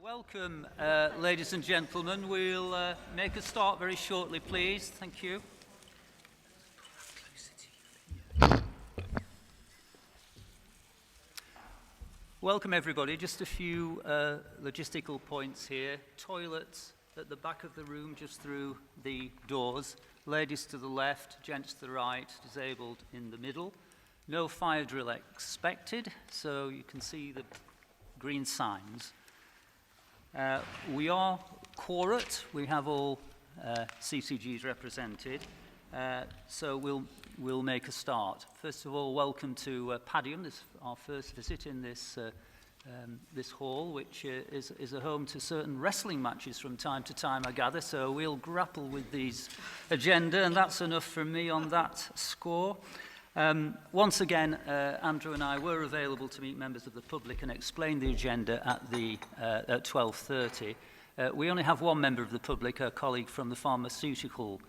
Welcome, ladies and gentlemen. We'll make a start very shortly, please. Thank you. Welcome, everybody. Just a few logistical points here. Toilets at the back of the room, just through the doors. Ladies to the left, gents to the right, disabled in the middle. No fire drill expected, so you can see the green signs. We are quorate. We have all CCGs represented, so we'll make a start. First of all, welcome to Padium. This is our first visit in this hall, which is a home to certain wrestling matches from time to time, I gather. So we'll grapple with these agenda, and that's enough from me on that score. Once again, Andrew and I were available to meet members of the public and explain the agenda at 12:30. We only have one member of the public, a colleague from the pharmaceutical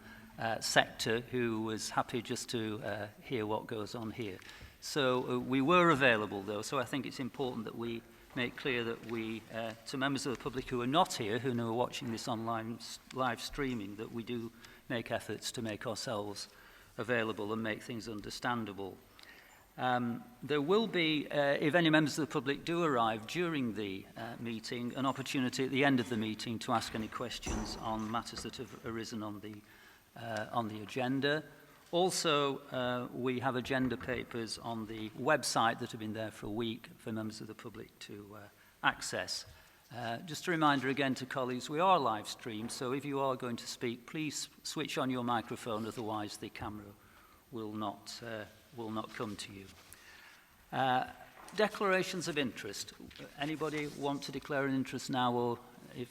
sector, who was happy just to hear what goes on here. So we were available, though, so I think it's important that we make clear that we, to members of the public who are not here, who are watching this online live streaming, that we do make efforts to make ourselves available and make things understandable. There will be, if any members of the public do arrive during the meeting, an opportunity at the end of the meeting to ask any questions on matters that have arisen on the agenda. Also, we have agenda papers on the website that have been there for a week for members of the public to access. Just a reminder again to colleagues, we are live streamed, so if you are going to speak, please switch on your microphone, otherwise the camera will not come to you. Declarations of interest. Anybody want to declare an interest now, or if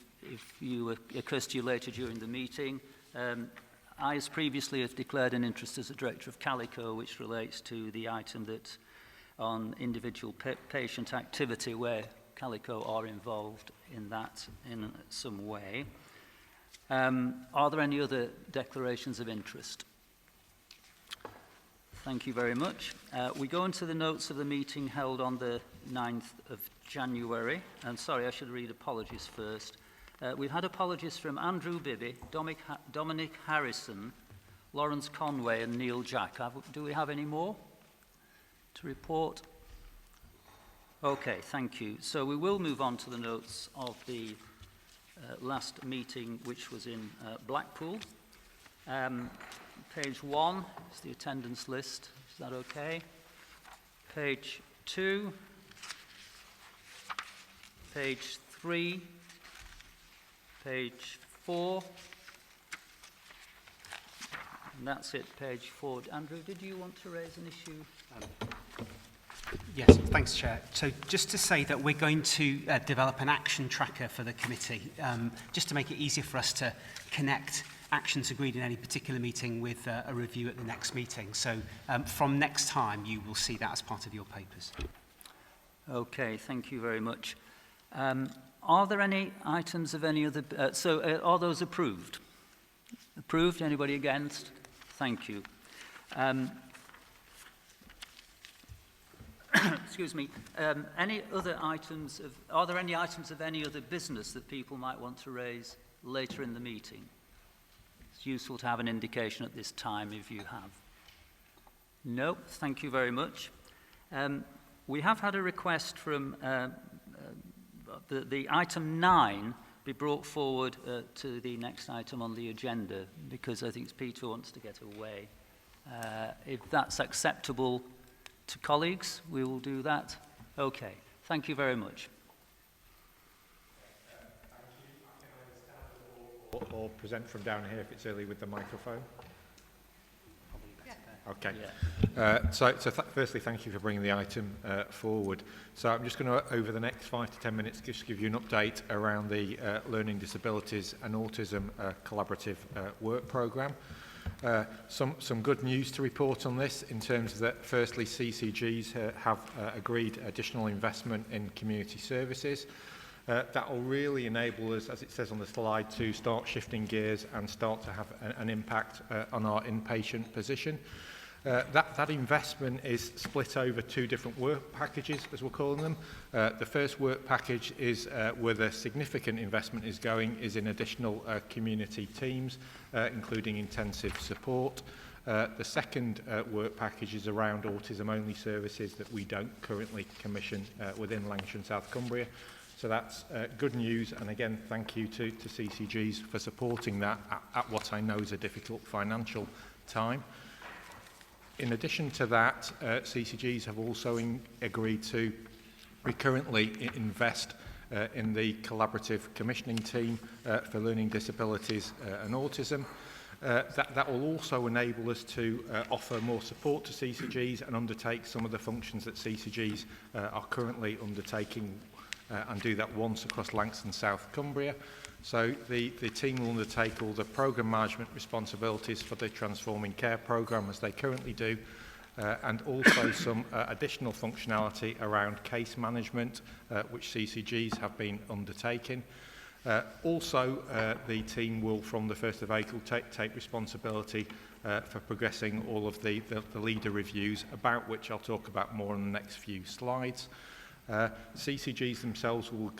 occurs to you later during the meeting? I, as previously, have declared an interest as a director of Calico, which relates to the item that on individual patient activity, where Calico are involved in that in some way. Are there any other declarations of interest? Thank you very much. We go into the notes of the meeting held on the 9th of January. And sorry, I should read apologies first. We've had apologies from Andrew Bibby, Dominic Harrison, Lawrence Conway and Neil Jack. Do we have any more to report? Okay, thank you. So we will move on to the notes of the last meeting, which was in Blackpool. Page 1 is the attendance list. Is that okay? Page 2. Page 3. Page 4. And that's it, page 4. Andrew, did you want to raise an issue? Yes, thanks, Chair. So just to say that we're going to develop an action tracker for the committee, just to make it easier for us to connect actions agreed in any particular meeting with a review at the next meeting. So from next time, you will see that as part of your papers. Okay, thank you very much. Are there any items of any other... are those approved? Approved? Anybody against? Thank you. Excuse me. Any other items of... Are there any items of any other business that people might want to raise later in the meeting? It's useful to have an indication at this time if you have. No, thank you very much. We have had a request from the item 9 be brought forward to the next item on the agenda, because I think Peter wants to get away. If that's acceptable to colleagues, we will do that. Okay, thank you very much. Or present from down here if it's early with the microphone. Okay. Yeah. Firstly, thank you for bringing the item forward. So I'm just going to, over the next 5 to 10 minutes, just give you an update around the Learning Disabilities and Autism Collaborative Work Programme. Some good news to report on this in terms of that, firstly, CCGs have agreed additional investment in community services. That will really enable us, as it says on the slide, to start shifting gears and start to have an impact on our inpatient position. That investment is split over two different work packages, as we're calling them. The first work package is where the significant investment is going is in additional community teams, including intensive support. The second work package is around autism-only services that we don't currently commission within Lancashire and South Cumbria. So that's good news, and again, thank you to CCGs for supporting that at what I know is a difficult financial time. In addition to that, CCGs have also agreed to recurrently invest in the collaborative commissioning team for learning disabilities and autism. That will also enable us to offer more support to CCGs and undertake some of the functions that CCGs are currently undertaking and do that once across Lancashire and South Cumbria. So the team will undertake all the programme management responsibilities for the Transforming Care programme as they currently do, and also some additional functionality around case management, which CCGs have been undertaking. Also, the team will, from the 1st of April, take responsibility for progressing all of the leader reviews, about which I'll talk about more in the next few slides. CCGs themselves will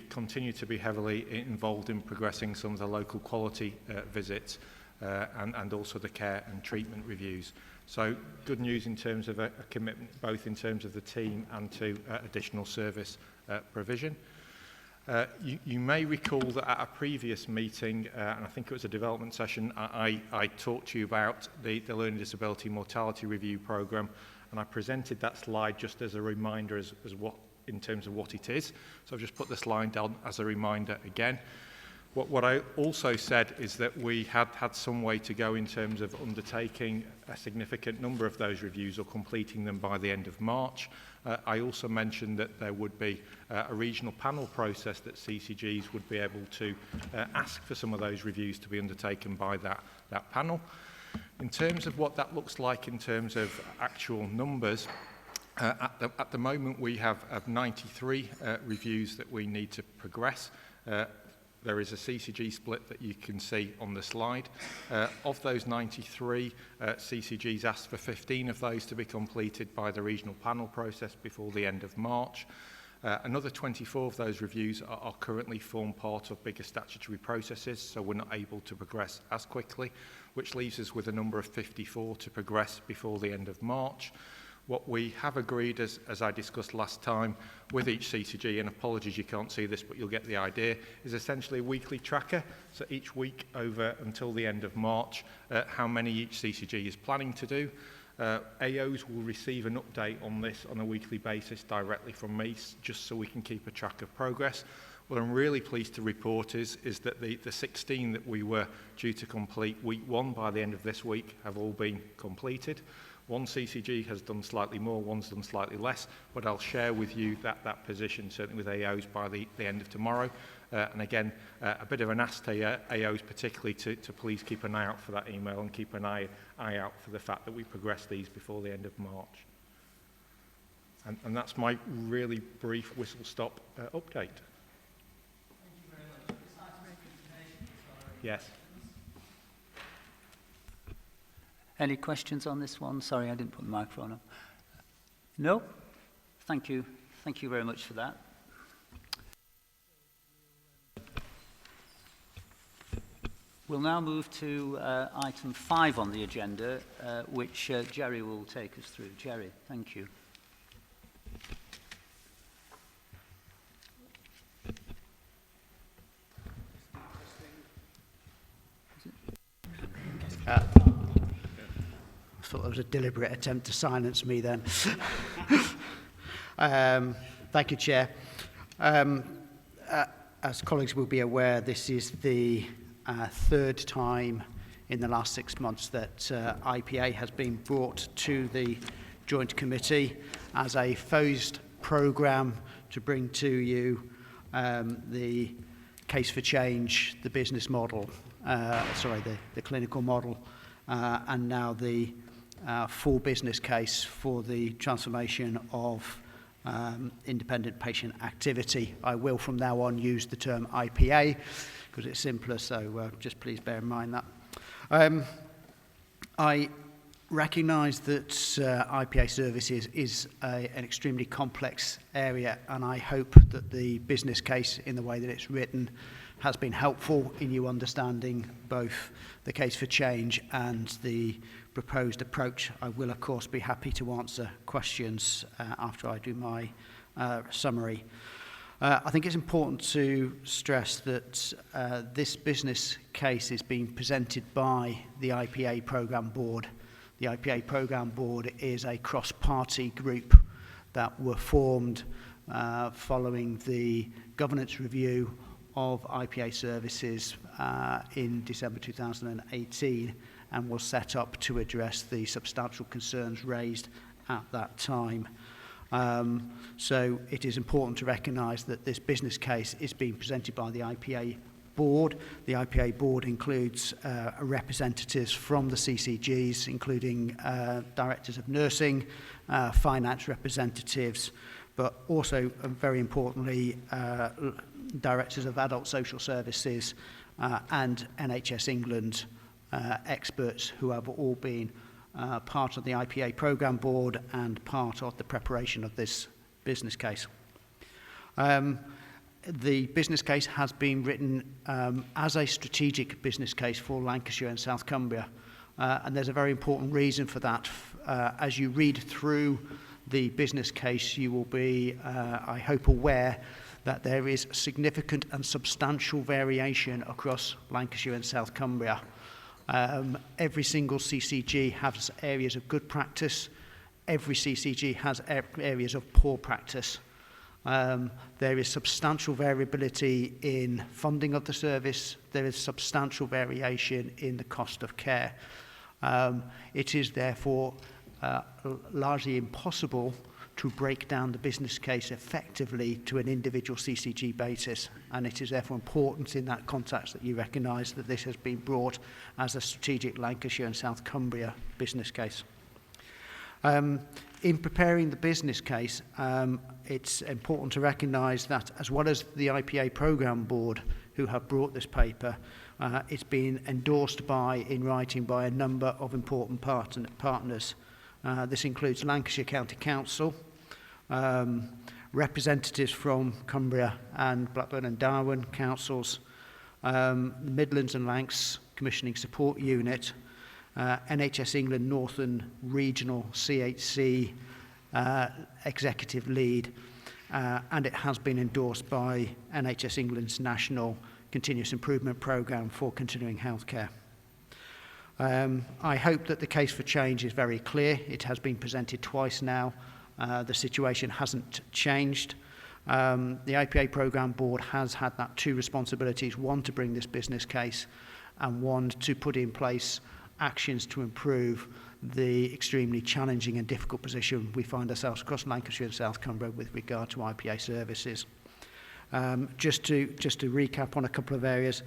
continue to be heavily involved in progressing some of the local quality visits and also the care and treatment reviews. So good news in terms of a commitment, both in terms of the team and to additional service provision. You may recall that at a previous meeting, and I think it was a development session, I talked to you about the Learning Disability Mortality Review Programme, and I presented that slide just as a reminder as what in terms of what it is. So I've just put the slide down as a reminder again. What I also said is that we had some way to go in terms of undertaking a significant number of those reviews or completing them by the end of March. I also mentioned that there would be a regional panel process that CCGs would be able to ask for some of those reviews to be undertaken by that panel. In terms of what that looks like in terms of actual numbers, at the moment we have 93 reviews that we need to progress. There is a CCG split that you can see on the slide. Of those 93, CCGs asked for 15 of those to be completed by the regional panel process before the end of March. Another 24 of those reviews are currently form part of bigger statutory processes, so we're not able to progress as quickly, which leaves us with a number of 54 to progress before the end of March. What we have agreed, as I discussed last time, with each CCG, and apologies you can't see this, but you'll get the idea, is essentially a weekly tracker. So each week over until the end of March, how many each CCG is planning to do. AOs will receive an update on this on a weekly basis directly from me, just so we can keep a track of progress. What I'm really pleased to report is that the 16 that we were due to complete week 1 by the end of this week have all been completed. One CCG has done slightly more, one's done slightly less, but I'll share with you that position, certainly with AOs, by the end of tomorrow. And again, a bit of an ask to AOs particularly to please keep an eye out for that email and keep an eye out for the fact that we progress these before the end of March. And that's my really brief whistle-stop update. Thank you very much. It's nice to make information. Yes. Any questions on this one? Sorry, I didn't put the microphone on. No? Thank you. Thank you very much for that. We'll now move to item 5 on the agenda, which Jerry will take us through. Jerry, thank you. I thought that was a deliberate attempt to silence me then. Thank you, Chair. As colleagues will be aware, this is the third time in the last 6 months that IPA has been brought to the Joint Committee as a phased programme to bring to you the case for change, the business model, the clinical model, and now the full business case for the transformation of independent patient activity. I will from now on use the term IPA because it's simpler, so just please bear in mind that. I recognise that IPA services is an extremely complex area, and I hope that the business case, in the way that it's written, has been helpful in you understanding both the case for change and the proposed approach. I will, of course, be happy to answer questions after I do my summary. I think it's important to stress that this business case is being presented by the IPA Programme Board. The IPA Programme Board is a cross-party group that were formed following the governance review of IPA services in December 2018 and was set up to address the substantial concerns raised at that time. So it is important to recognise that this business case is being presented by the IPA Board. The IPA Board includes representatives from the CCGs, including directors of nursing, finance representatives, but also, very importantly, directors of adult social services and NHS England experts who have all been part of the IPA Programme Board and part of the preparation of this business case. The business case has been written as a strategic business case for Lancashire and South Cumbria, and there's a very important reason for that. As you read through the business case, you will be, I hope, aware that there is significant and substantial variation across Lancashire and South Cumbria. Every single CCG has areas of good practice. Every CCG has areas of poor practice. There is substantial variability in funding of the service. There is substantial variation in the cost of care. It is therefore largely impossible to break down the business case effectively to an individual CCG basis, and it is therefore important in that context that you recognise that this has been brought as a strategic Lancashire and South Cumbria business case. In preparing the business case, it's important to recognise that as well as the IPA Programme Board who have brought this paper, it's been endorsed in writing by a number of important partners. This includes Lancashire County Council, representatives from Cumbria and Blackburn and Darwen councils, the Midlands and Lancs Commissioning Support Unit, NHS England Northern Regional CHC Executive Lead, and it has been endorsed by NHS England's National Continuous Improvement Programme for Continuing Healthcare. I hope that the case for change is very clear. It has been presented twice now. The situation hasn't changed. The IPA Programme Board has had that two responsibilities, one to bring this business case and one to put in place actions to improve the extremely challenging and difficult position we find ourselves across Lancashire and South Cumbria with regard to IPA services. Just to recap on a couple of areas.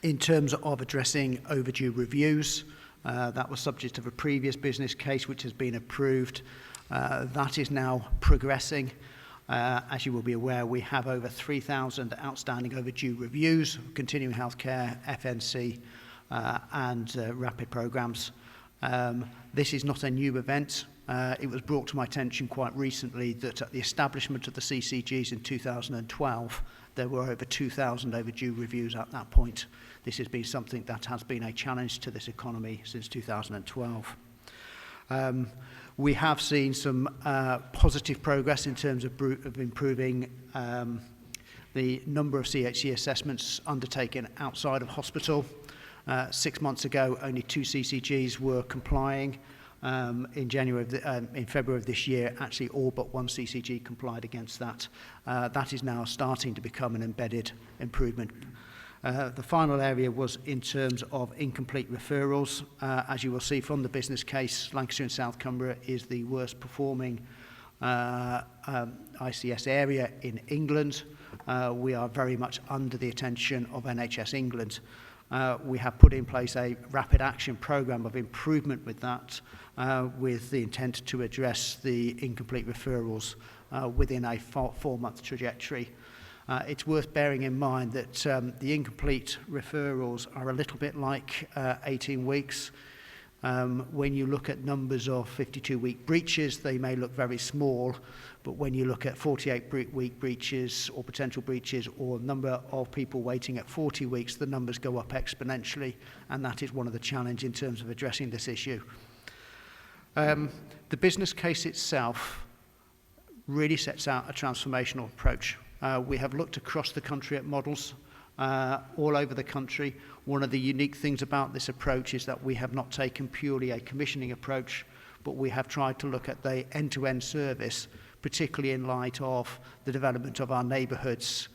In terms of addressing overdue reviews, that was subject of a previous business case which has been approved. That is now progressing. As you will be aware, we have over 3,000 outstanding overdue reviews, continuing healthcare, FNC, and rapid programmes. This is not a new event. It was brought to my attention quite recently that at the establishment of the CCGs in 2012, there were over 2,000 overdue reviews at that point. This has been something that has been a challenge to this economy since 2012. We have seen some positive progress in terms of improving the number of CHC assessments undertaken outside of hospital. 6 months ago, only 2 CCGs were complying. In February of this year, actually all but 1 CCG complied against that. That is now starting to become an embedded improvement. The final area was in terms of incomplete referrals. As you will see from the business case, Lancashire and South Cumbria is the worst performing ICS area in England. We are very much under the attention of NHS England. We have put in place a rapid action programme of improvement with that, with the intent to address the incomplete referrals within a 4-month trajectory. It's worth bearing in mind that the incomplete referrals are a little bit like 18 weeks. When you look at numbers of 52-week breaches, they may look very small, but when you look at 48-week breaches or potential breaches or number of people waiting at 40 weeks, the numbers go up exponentially, and that is one of the challenges in terms of addressing this issue. The business case itself really sets out a transformational approach. We have looked across the country at models all over the country. One of the unique things about this approach is that we have not taken purely a commissioning approach, but we have tried to look at the end-to-end service, particularly in light of the development of our neighbourhoods,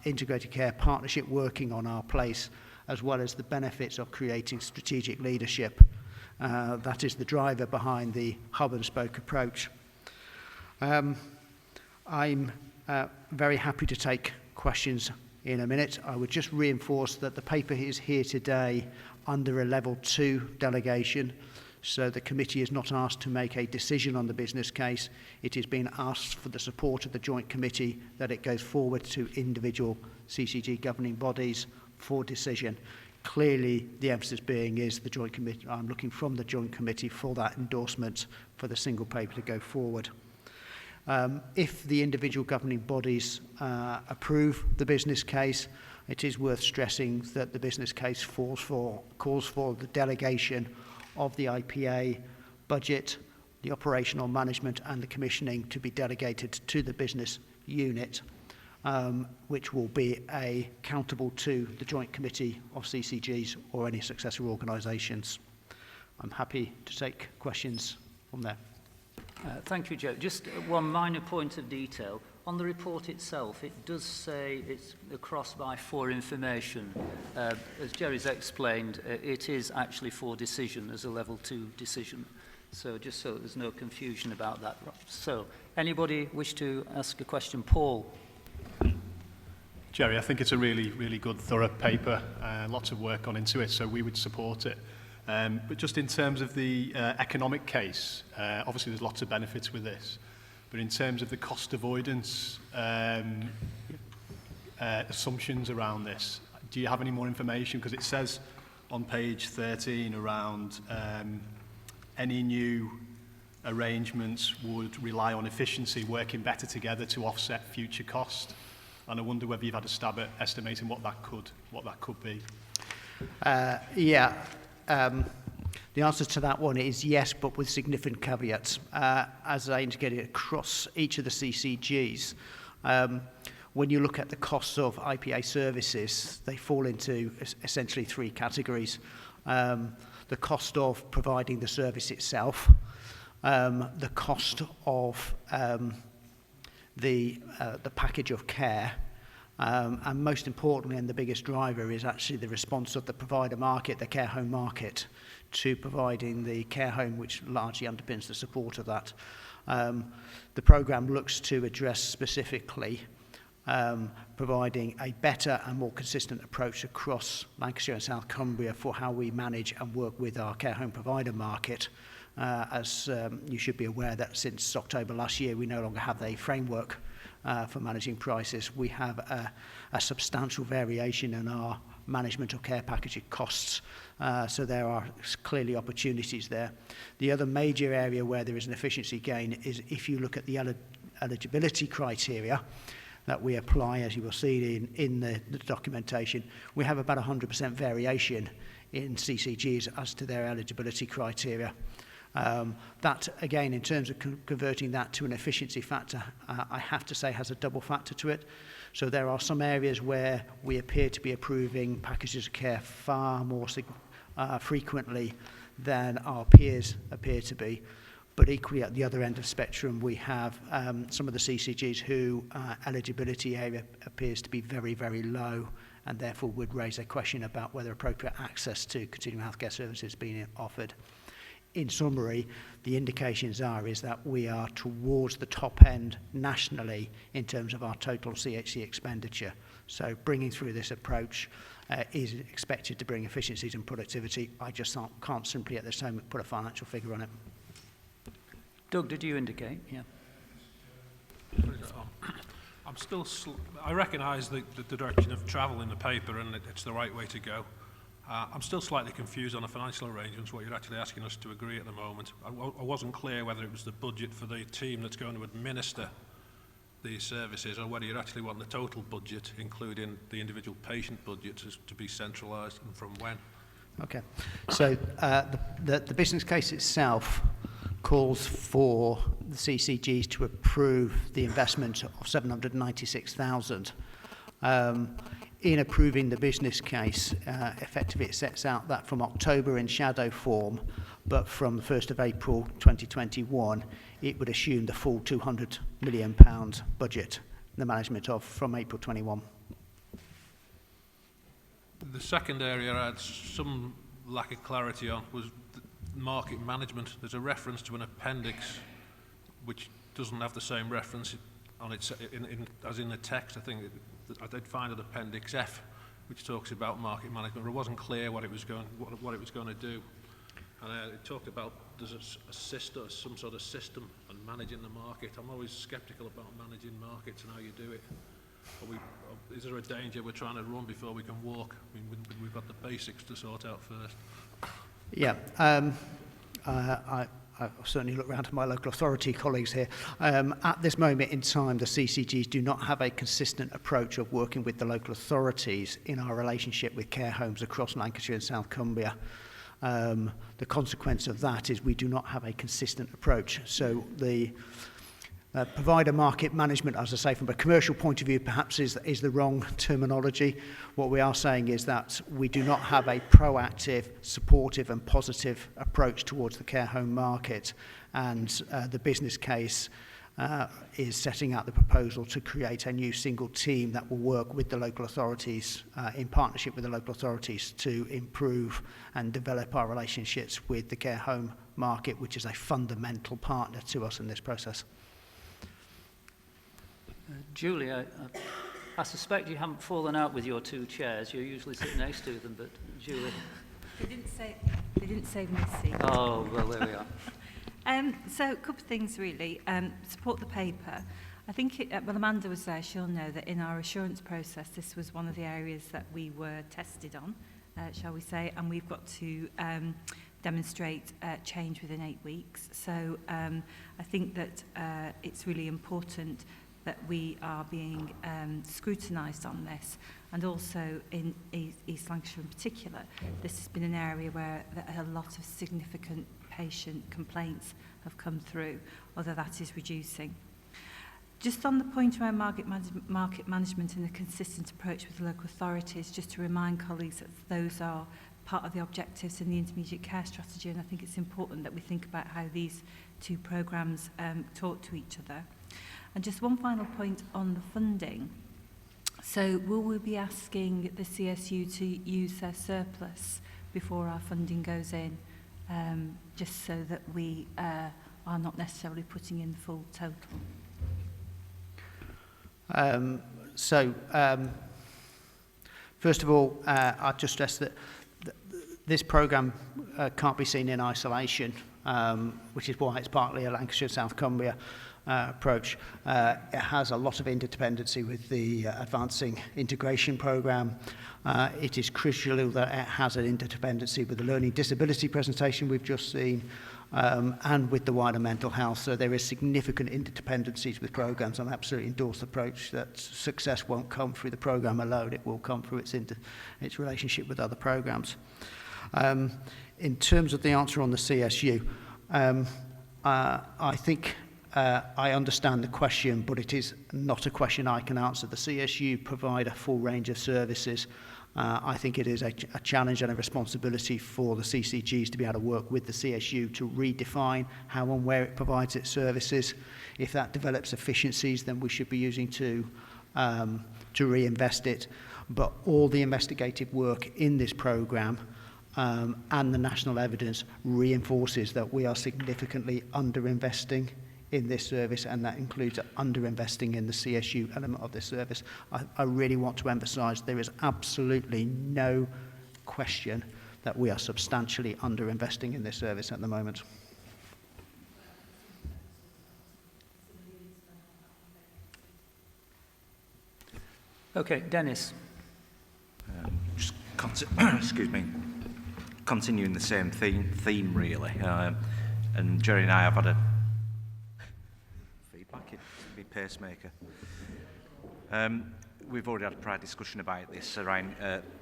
integrated care partnership working on our place, as well as the benefits of creating strategic leadership. That is the driver behind the hub and spoke approach. I'm very happy to take questions in a minute. I would just reinforce that the paper is here today under a level 2 delegation, so the committee is not asked to make a decision on the business case. It is being asked for the support of the joint committee that it goes forward to individual CCG governing bodies for decision. Clearly, the emphasis being is the joint committee. I'm looking from the joint committee for that endorsement for the single paper to go forward. If the individual governing bodies approve the business case, it is worth stressing that the business case calls for the delegation of the IPA budget, the operational management and the commissioning to be delegated to the business unit, which will be accountable to the joint committee of CCGs or any successor organisations. I'm happy to take questions from there. Thank you, Joe. Just one minor point of detail. On the report itself, it does say it's across by for information. As Jerry's explained, it is actually for decision as a level 2 decision. So just so there's no confusion about that. So, anybody wish to ask a question? Paul? Jerry, I think it's a really, really good, thorough paper. Lots of work gone into it, so we would support it. But just in terms of the economic case, obviously there's lots of benefits with this, but in terms of the cost avoidance assumptions around this, do you have any more information? Because it says on page 13 around any new arrangements would rely on efficiency, working better together to offset future cost. And I wonder whether you've had a stab at estimating what that could be. The answer to that one is yes, but with significant caveats. As I indicated, across each of the CCGs, when you look at the costs of IPA services, they fall into essentially 3 categories. The cost of providing the service itself, the cost of the package of care, and most importantly, and the biggest driver, is actually the response of the provider market, the care home market, to providing the care home, which largely underpins the support of that. The programme looks to address specifically providing a better and more consistent approach across Lancashire and South Cumbria for how we manage and work with our care home provider market. As you should be aware that since October last year, we no longer have a framework for managing prices. We have a substantial variation in our management of care packaging costs, so there are clearly opportunities there. The other major area where there is an efficiency gain is if you look at the eligibility criteria that we apply, as you will see in the documentation. We have about 100% variation in CCGs as to their eligibility criteria. That, again, in terms of converting that to an efficiency factor, I have to say has a double factor to it. So there are some areas where we appear to be approving packages of care far more frequently than our peers appear to be. But equally, at the other end of the spectrum, we have some of the CCGs who eligibility area appears to be very, very low, and therefore would raise a question about whether appropriate access to continuing healthcare services is being offered. In summary, the indications is that we are towards the top end nationally in terms of our total CHC expenditure. So bringing through this approach is expected to bring efficiencies and productivity. I just can't simply at this moment put a financial figure on it. Doug, did you indicate? Yeah. I recognise the direction of travel in the paper, and it's the right way to go. I'm still slightly confused on the financial arrangements, what you're actually asking us to agree at the moment. I wasn't clear whether it was the budget for the team that's going to administer these services, or whether you actually want the total budget, including the individual patient budgets, to be centralised, and from when. Okay. So the business case itself calls for the CCGs to approve the investment of 796,000. In approving the business case, effectively it sets out that from October in shadow form, but from the 1st of April 2021, it would assume the full £200 million budget, the management of from April 21. The second area I had some lack of clarity on was market management. There's a reference to an appendix which doesn't have the same reference on its as in the text. I think I did find an appendix F which talks about market management, but it wasn't clear what it was going to do. And it talked about there's a system, some sort of system, and managing the market. I'm always sceptical about managing markets and how you do it. Is there a danger we're trying to run before we can walk? I mean, we've got the basics to sort out first. Yeah, I've certainly looked around to my local authority colleagues here. At this moment in time, the CCGs do not have a consistent approach of working with the local authorities in our relationship with care homes across Lancashire and South Cumbria. The consequence of that is we do not have a consistent approach. So the provider market management, as I say, from a commercial point of view, perhaps is the wrong terminology. What we are saying is that we do not have a proactive, supportive and positive approach towards the care home market. And the business case is setting out the proposal to create a new single team that will work with the local authorities, in partnership with the local authorities, to improve and develop our relationships with the care home market, which is a fundamental partner to us in this process. Julie, I suspect you haven't fallen out with your two chairs. You usually sit next to them, but Julie. They didn't save me a seat. Oh, well, there we are. So a couple of things really. Support the paper. I think, well, Amanda was there, she'll know that in our assurance process, this was one of the areas that we were tested on, shall we say, and we've got to demonstrate change within 8 weeks. So I think that it's really important that we are being scrutinised on this, and also in East Lancashire in particular, this has been an area where a lot of significant patient complaints have come through, although that is reducing. Just on the point around market management and a consistent approach with the local authorities, just to remind colleagues that those are part of the objectives in the intermediate care strategy, and I think it's important that we think about how these two programmes talk to each other. And just one final point on the funding. So will we be asking the CSU to use their surplus before our funding goes in, just so that we are not necessarily putting in the full total? First of all, I'd just stress that this programme can't be seen in isolation, which is why it's partly a Lancashire South Cumbria approach. It has a lot of interdependency with the Advancing Integration Programme. It is crucial that it has an interdependency with the learning disability presentation we've just seen, and with the wider mental health. So there is significant interdependencies with programmes, and I absolutely endorse the approach that success won't come through the programme alone, it will come through its relationship with other programmes. In terms of the answer on the CSU, I think I understand the question, but it is not a question I can answer. The CSU provide a full range of services. I think it is a challenge and a responsibility for the CCGs to be able to work with the CSU to redefine how and where it provides its services. If that develops efficiencies, then we should be using to reinvest it. But all the investigative work in this programme and the national evidence reinforces that we are significantly underinvesting in this service, and that includes underinvesting in the CSU element of this service. I really want to emphasise there is absolutely no question that we are substantially underinvesting in this service at the moment. Okay, Dennis. Excuse me. continuing the same theme really. And Jerry and I have had a feedback in the pacemaker. We've already had a prior discussion about this around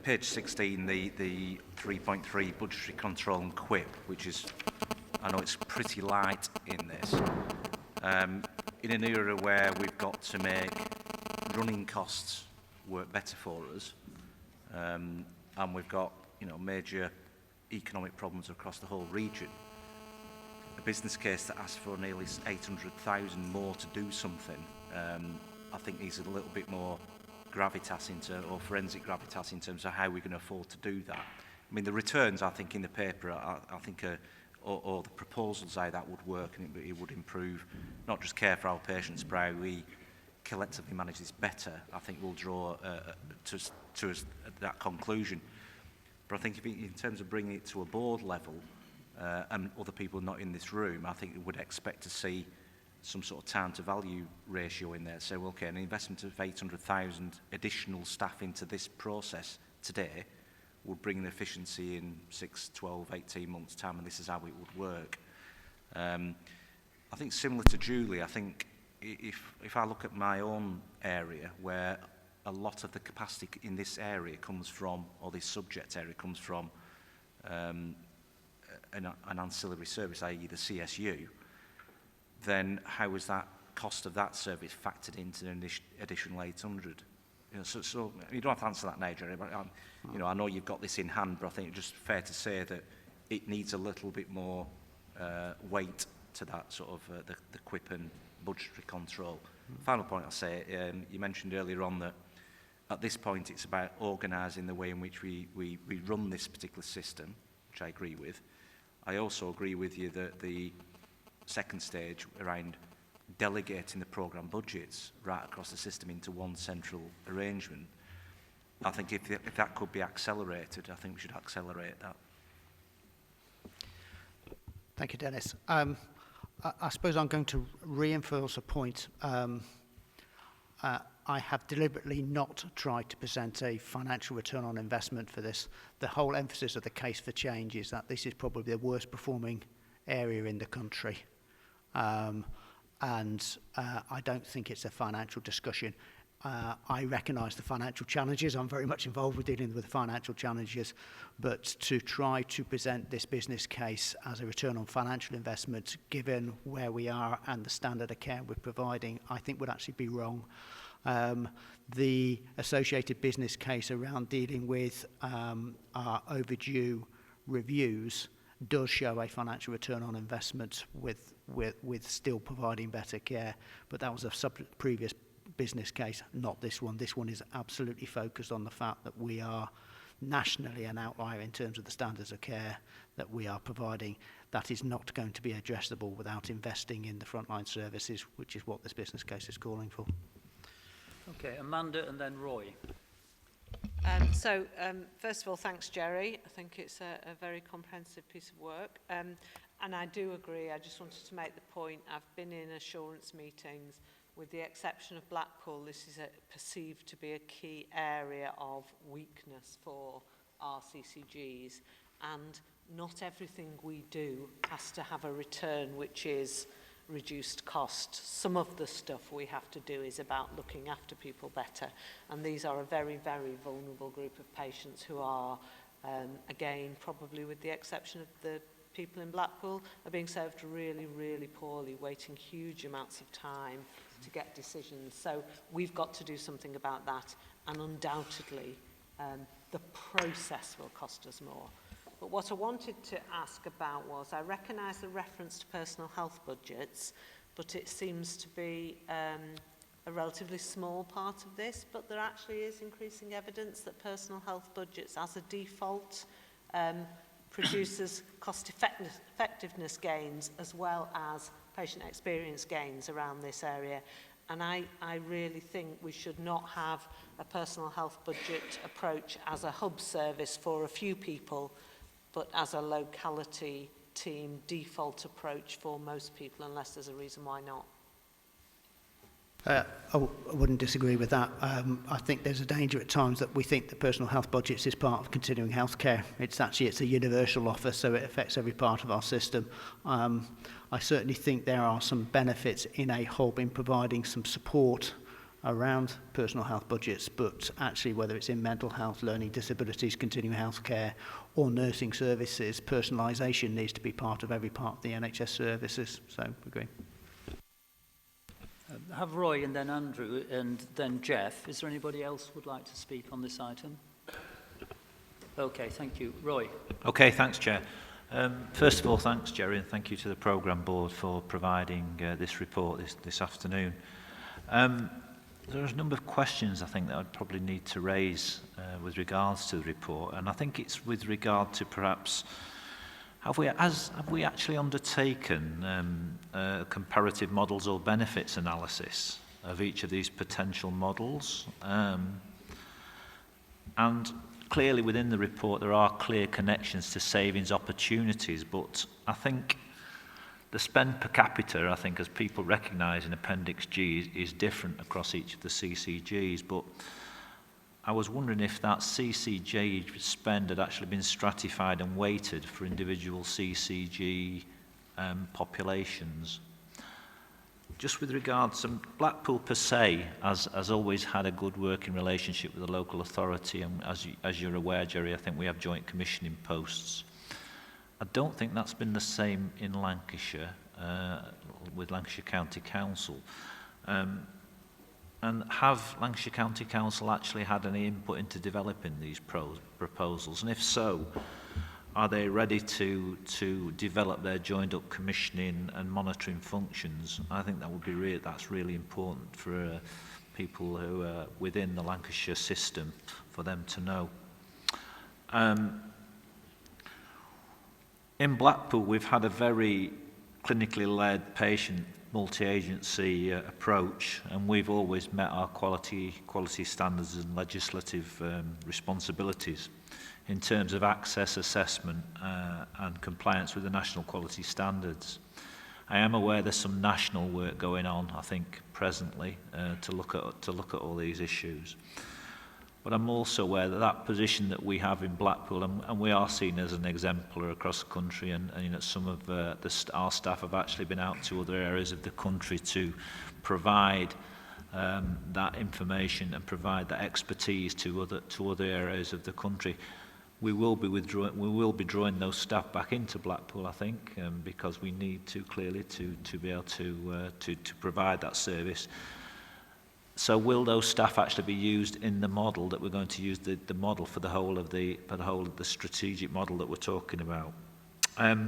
page 16, the 3.3 budgetary control and quip, which is, I know it's pretty light in this. In an era where we've got to make running costs work better for us, and we've got, you know, major economic problems across the whole region, a business case that asks for nearly 800,000 more to do something, I think needs a little bit more gravitas or forensic gravitas in terms of how we're going to afford to do that. I mean, the returns, I think, in the paper, I think, or the proposals how that would work, and it would improve not just care for our patients, but how we collectively manage this better, I think will draw to us that conclusion. But I think in terms of bringing it to a board level, and other people not in this room, I think we would expect to see some sort of time to value ratio in there. So, okay, an investment of 800,000 additional staff into this process today would bring an efficiency in 6, 12, 18 months' time, and this is how it would work. I think similar to Julie, I think if I look at my own area, where a lot of the capacity in this area comes from, or this subject area comes from, an ancillary service, i.e. the CSU, then how is that cost of that service factored into an additional 800? You know, so you don't have to answer that now, Jerry, but you know, I know you've got this in hand, but I think it's just fair to say that it needs a little bit more weight to that sort of the quip and budgetary control. Final point I'll say, you mentioned earlier on that at this point it's about organising the way in which we run this particular system, which I agree with. I also agree with you that the second stage around delegating the programme budgets right across the system into one central arrangement, I think if that could be accelerated, I think we should accelerate that. Thank you, Dennis. I suppose I'm going to reinforce a point. I have deliberately not tried to present a financial return on investment for this. The whole emphasis of the case for change is that this is probably the worst performing area in the country. And I don't think it's a financial discussion. I recognise the financial challenges. I'm very much involved with dealing with the financial challenges, but to try to present this business case as a return on financial investment, given where we are and the standard of care we're providing, I think would actually be wrong. The associated business case around dealing with our overdue reviews does show a financial return on investment with still providing better care, but that was a previous business case, not this one. This one is absolutely focused on the fact that we are nationally an outlier in terms of the standards of care that we are providing. That is not going to be addressable without investing in the frontline services, which is what this business case is calling for. Okay, Amanda and then Roy. First of all, thanks, Jerry. I think it's a very comprehensive piece of work. And I do agree. I just wanted to make the point. I've been in assurance meetings. With the exception of Blackpool, this is perceived to be a key area of weakness for our CCGs. And not everything we do has to have a return which is reduced cost. Some of the stuff we have to do is about looking after people better. And these are a very, very vulnerable group of patients who are, again, probably with the exception of the people in Blackpool, are being served really, really poorly, waiting huge amounts of time to get decisions. So we've got to do something about that, and undoubtedly the process will cost us more. But what I wanted to ask about was, I recognise the reference to personal health budgets, but it seems to be a relatively small part of this, but there actually is increasing evidence that personal health budgets as a default produces cost effectiveness gains as well as patient experience gains around this area. And I really think we should not have a personal health budget approach as a hub service for a few people, but as a locality team default approach for most people, unless there's a reason why not. I wouldn't disagree with that. I think there's a danger at times that we think that personal health budgets is part of continuing healthcare. It's a universal offer, so it affects every part of our system. I certainly think there are some benefits in a hub in providing some support around personal health budgets, but actually whether it's in mental health, learning disabilities, continuing healthcare or nursing services, personalisation needs to be part of every part of the NHS services. So, agree. Have Roy and then Andrew and then Jeff. Is there anybody else who would like to speak on this item? Okay, thank you. Roy. Okay, thanks, Chair. First of all, thanks, Jerry, and thank you to the Programme Board for providing this report this afternoon. There's a number of questions I think that I'd probably need to raise with regards to the report, and I think it's with regard to perhaps have we actually undertaken comparative models or benefits analysis of each of these potential models? And clearly within the report there are clear connections to savings opportunities, but I think the spend per capita, I think, as people recognise in Appendix G, is different across each of the CCGs. But I was wondering if that CCG spend had actually been stratified and weighted for individual CCG populations. Just with regards to Blackpool per se, has always had a good working relationship with the local authority, and as you're aware, Jerry, I think we have joint commissioning posts. I don't think that's been the same in Lancashire, with Lancashire County Council. And have Lancashire County Council actually had any input into developing these proposals? And if so, are they ready to develop their joined up commissioning and monitoring functions? I think that would be that's really important for people who are within the Lancashire system, for them to know. In Blackpool, we've had a very clinically led patient multi-agency approach, and we've always met our quality standards and legislative responsibilities in terms of access assessment and compliance with the national quality standards. I am aware there's some national work going on, I think, presently to look at all these issues. But I'm also aware that that position that we have in Blackpool, and we are seen as an exemplar across the country, and you know, some of our staff have actually been out to other areas of the country to provide that information and provide that expertise to other areas of the country. We will be drawing those staff back into Blackpool, I think, because we need to clearly to be able to provide that service. So will those staff actually be used in the model that we're going to use, the model for the whole of the strategic model that we're talking about? I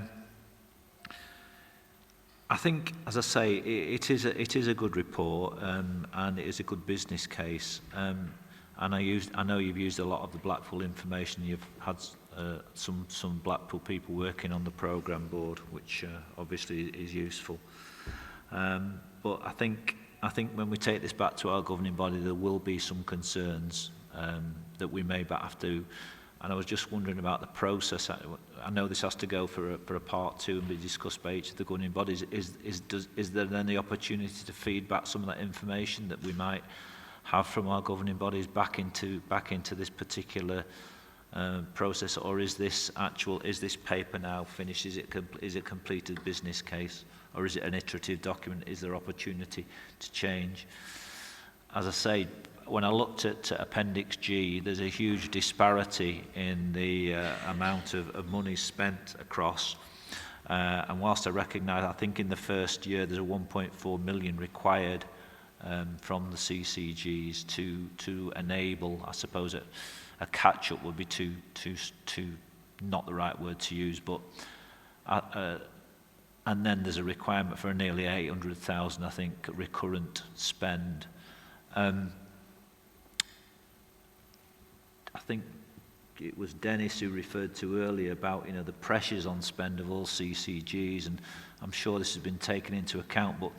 think, as I say, it is a good report, and it is a good business case. And I know you've used a lot of the Blackpool information. You've had some Blackpool people working on the Programme Board, which obviously is useful. But I think when we take this back to our governing body, there will be some concerns that we may have to. And I was just wondering about the process. I know this has to go for a part 2 and be discussed by each of the governing bodies. Is there then the opportunity to feed back some of that information that we might have from our governing bodies back into this particular process, or is this paper now finished? Is it completed business case, or is it an iterative document? Is there opportunity to change? As I say, when I looked at Appendix G, there's a huge disparity in the amount of money spent across. And whilst I recognise, I think in the first year there's a 1.4 million required from the CCGs to enable, I suppose, a catch-up would be too not the right word to use, but and then there's a requirement for a nearly 800,000, I think, recurrent spend. I think it was Dennis who referred to earlier about, you know, the pressures on spend of all CCGs, and I'm sure this has been taken into account, but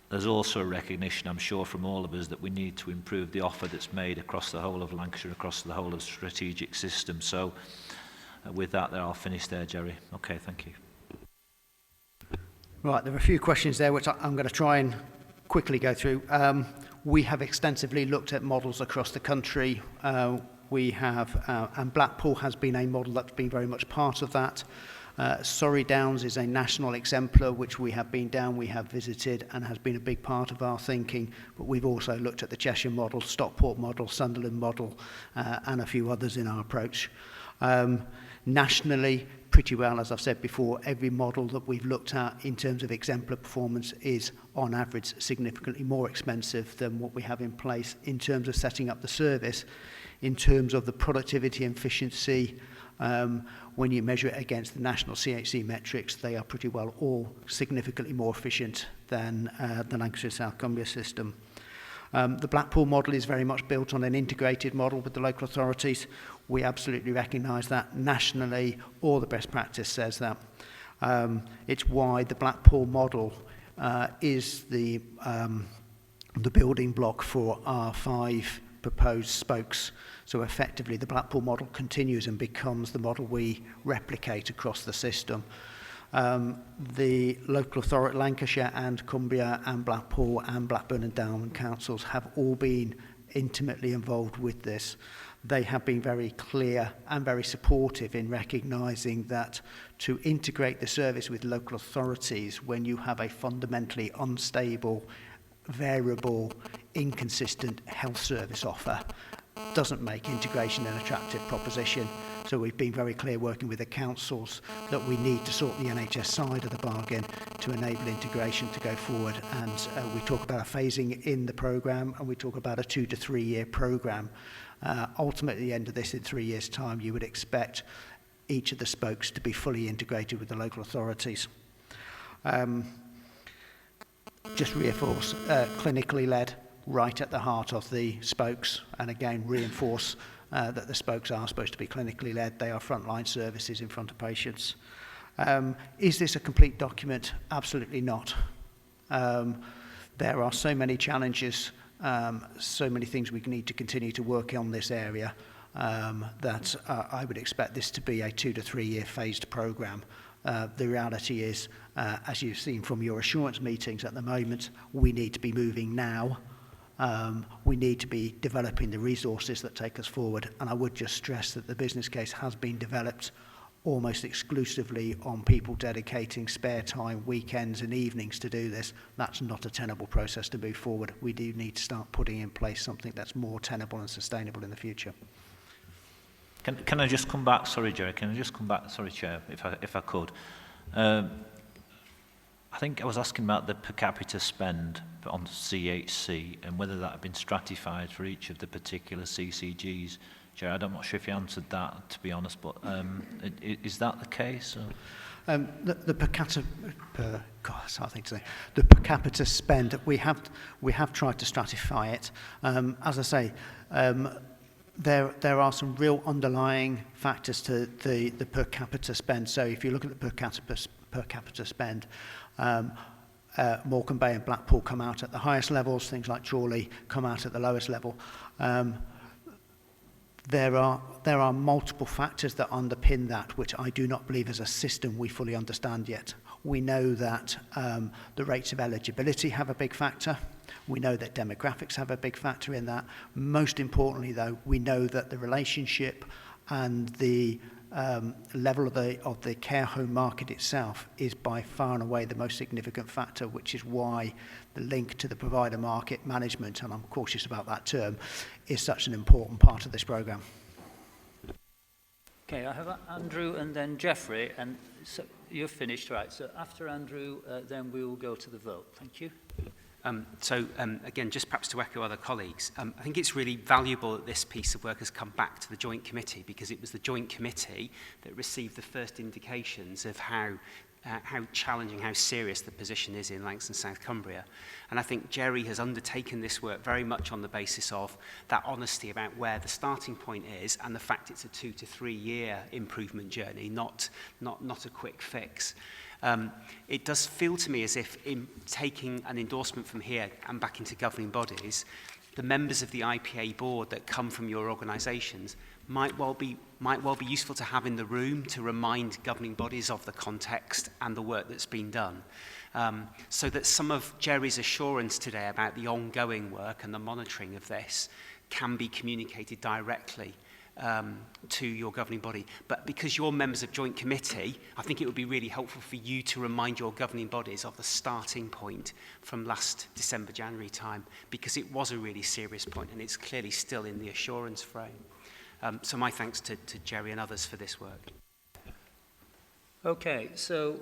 there's also a recognition, I'm sure, from all of us that we need to improve the offer that's made across the whole of Lancashire, across the whole of the strategic system. So with that, I'll finish there, Jerry. Okay, thank you. Right, there are a few questions there which I'm going to try and quickly go through. We have extensively looked at models across the country. And Blackpool has been a model that's been very much part of that. Surrey Downs is a national exemplar which we have been down, we have visited, and has been a big part of our thinking. But we've also looked at the Cheshire model, Stockport model, Sunderland model, and a few others in our approach. Nationally, pretty well, as I've said before, every model that we've looked at in terms of exemplar performance is on average significantly more expensive than what we have in place in terms of setting up the service. In terms of the productivity and efficiency, when you measure it against the national CHC metrics, they are pretty well all significantly more efficient than the Lancashire South Cumbria system. The Blackpool model is very much built on an integrated model with the local authorities. We absolutely recognise that nationally, all the best practice says that. It's why the Blackpool model is the building block for our 5 proposed spokes. So effectively, the Blackpool model continues and becomes the model we replicate across the system. The local authority, Lancashire and Cumbria and Blackpool and Blackburn and Down councils have all been intimately involved with this. They have been very clear and very supportive in recognising that to integrate the service with local authorities when you have a fundamentally unstable, variable, inconsistent health service offer doesn't make integration an attractive proposition. So we've been very clear working with the councils that we need to sort the NHS side of the bargain to enable integration to go forward. And we talk about a phasing in the programme, and we talk about a 2 to 3 year programme. Ultimately, at the end of this, in 3 years' time, you would expect each of the spokes to be fully integrated with the local authorities. Just reinforce, clinically led, right at the heart of the spokes, and again reinforce that the spokes are supposed to be clinically led. They are frontline services in front of patients. Is this a complete document? Absolutely not. There are so many challenges, so many things we need to continue to work on this area that I would expect this to be a 2 to 3 year phased programme. The reality is, as you've seen from your assurance meetings at the moment, we need to be moving now. We need to be developing the resources that take us forward. And I would just stress that the business case has been developed almost exclusively on people dedicating spare time, weekends and evenings to do this. That's not a tenable process to move forward. We do need to start putting in place something that's more tenable and sustainable in the future. Can I just come back? Sorry, Jerry. Can I just come back? Sorry, Chair, if I could. I think I was asking about the per capita spend on CHC and whether that had been stratified for each of the particular CCGs. Jerry, I'm not sure if you answered that, to be honest, but is that the case? Or? The per capita, it's a hard thing to say. The per capita spend, we have tried to stratify it. As I say, there are some real underlying factors to the per capita spend. So if you look at the per capita spend, Morecambe Bay and Blackpool come out at the highest levels, things like Chorley come out at the lowest level. There are multiple factors that underpin that, which I do not believe as a system we fully understand yet. We know that the rates of eligibility have a big factor. We know that demographics have a big factor in that. Most importantly, though, we know that the relationship and the level of the care home market itself is by far and away the most significant factor, which is why the link to the provider market management, and I'm cautious about that term, is such an important part of this programme. Okay, I have Andrew and then Geoffrey, and so you're finished, right? So after Andrew, then we will go to the vote. Thank you. Again, just perhaps to echo other colleagues, I think it's really valuable that this piece of work has come back to the Joint Committee, because it was the Joint Committee that received the first indications of how challenging, how serious the position is in Lancashire and South Cumbria. And I think Jerry has undertaken this work very much on the basis of that honesty about where the starting point is and the fact it's a 2 to 3 year improvement journey, not a quick fix. It does feel to me as if in taking an endorsement from here and back into governing bodies, the members of the IPA board that come from your organisations might well be useful to have in the room to remind governing bodies of the context and the work that's been done. So that some of Jerry's assurance today about the ongoing work and the monitoring of this can be communicated directly to your governing body. But because you're members of Joint Committee, I think it would be really helpful for you to remind your governing bodies of the starting point from last December, January time, because it was a really serious point and it's clearly still in the assurance frame. So my thanks to Jerry and others for this work. Okay, so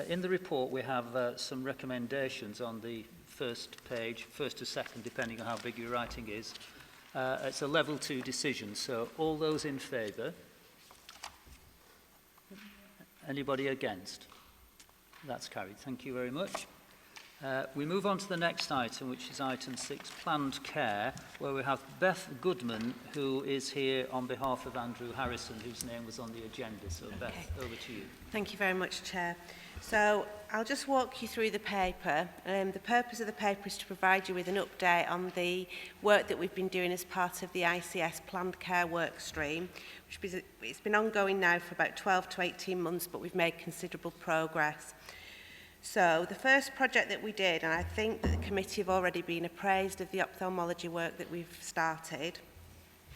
in the report we have some recommendations on the first page, first to second, depending on how big your writing is. It's a level 2 decision, so all those in favour? Anybody against? That's carried. Thank you very much. We move on to the next item, which is item 6, planned care, where we have Beth Goodman, who is here on behalf of Andrew Harrison, whose name was on the agenda. So, okay. Beth, over to you. Thank you very much, Chair. So, I'll just walk you through the paper. The purpose of the paper is to provide you with an update on the work that we've been doing as part of the ICS planned care work stream, which it's been ongoing now for about 12 to 18 months, but we've made considerable progress. So the first project that we did, and I think that the committee have already been appraised of the ophthalmology work that we've started,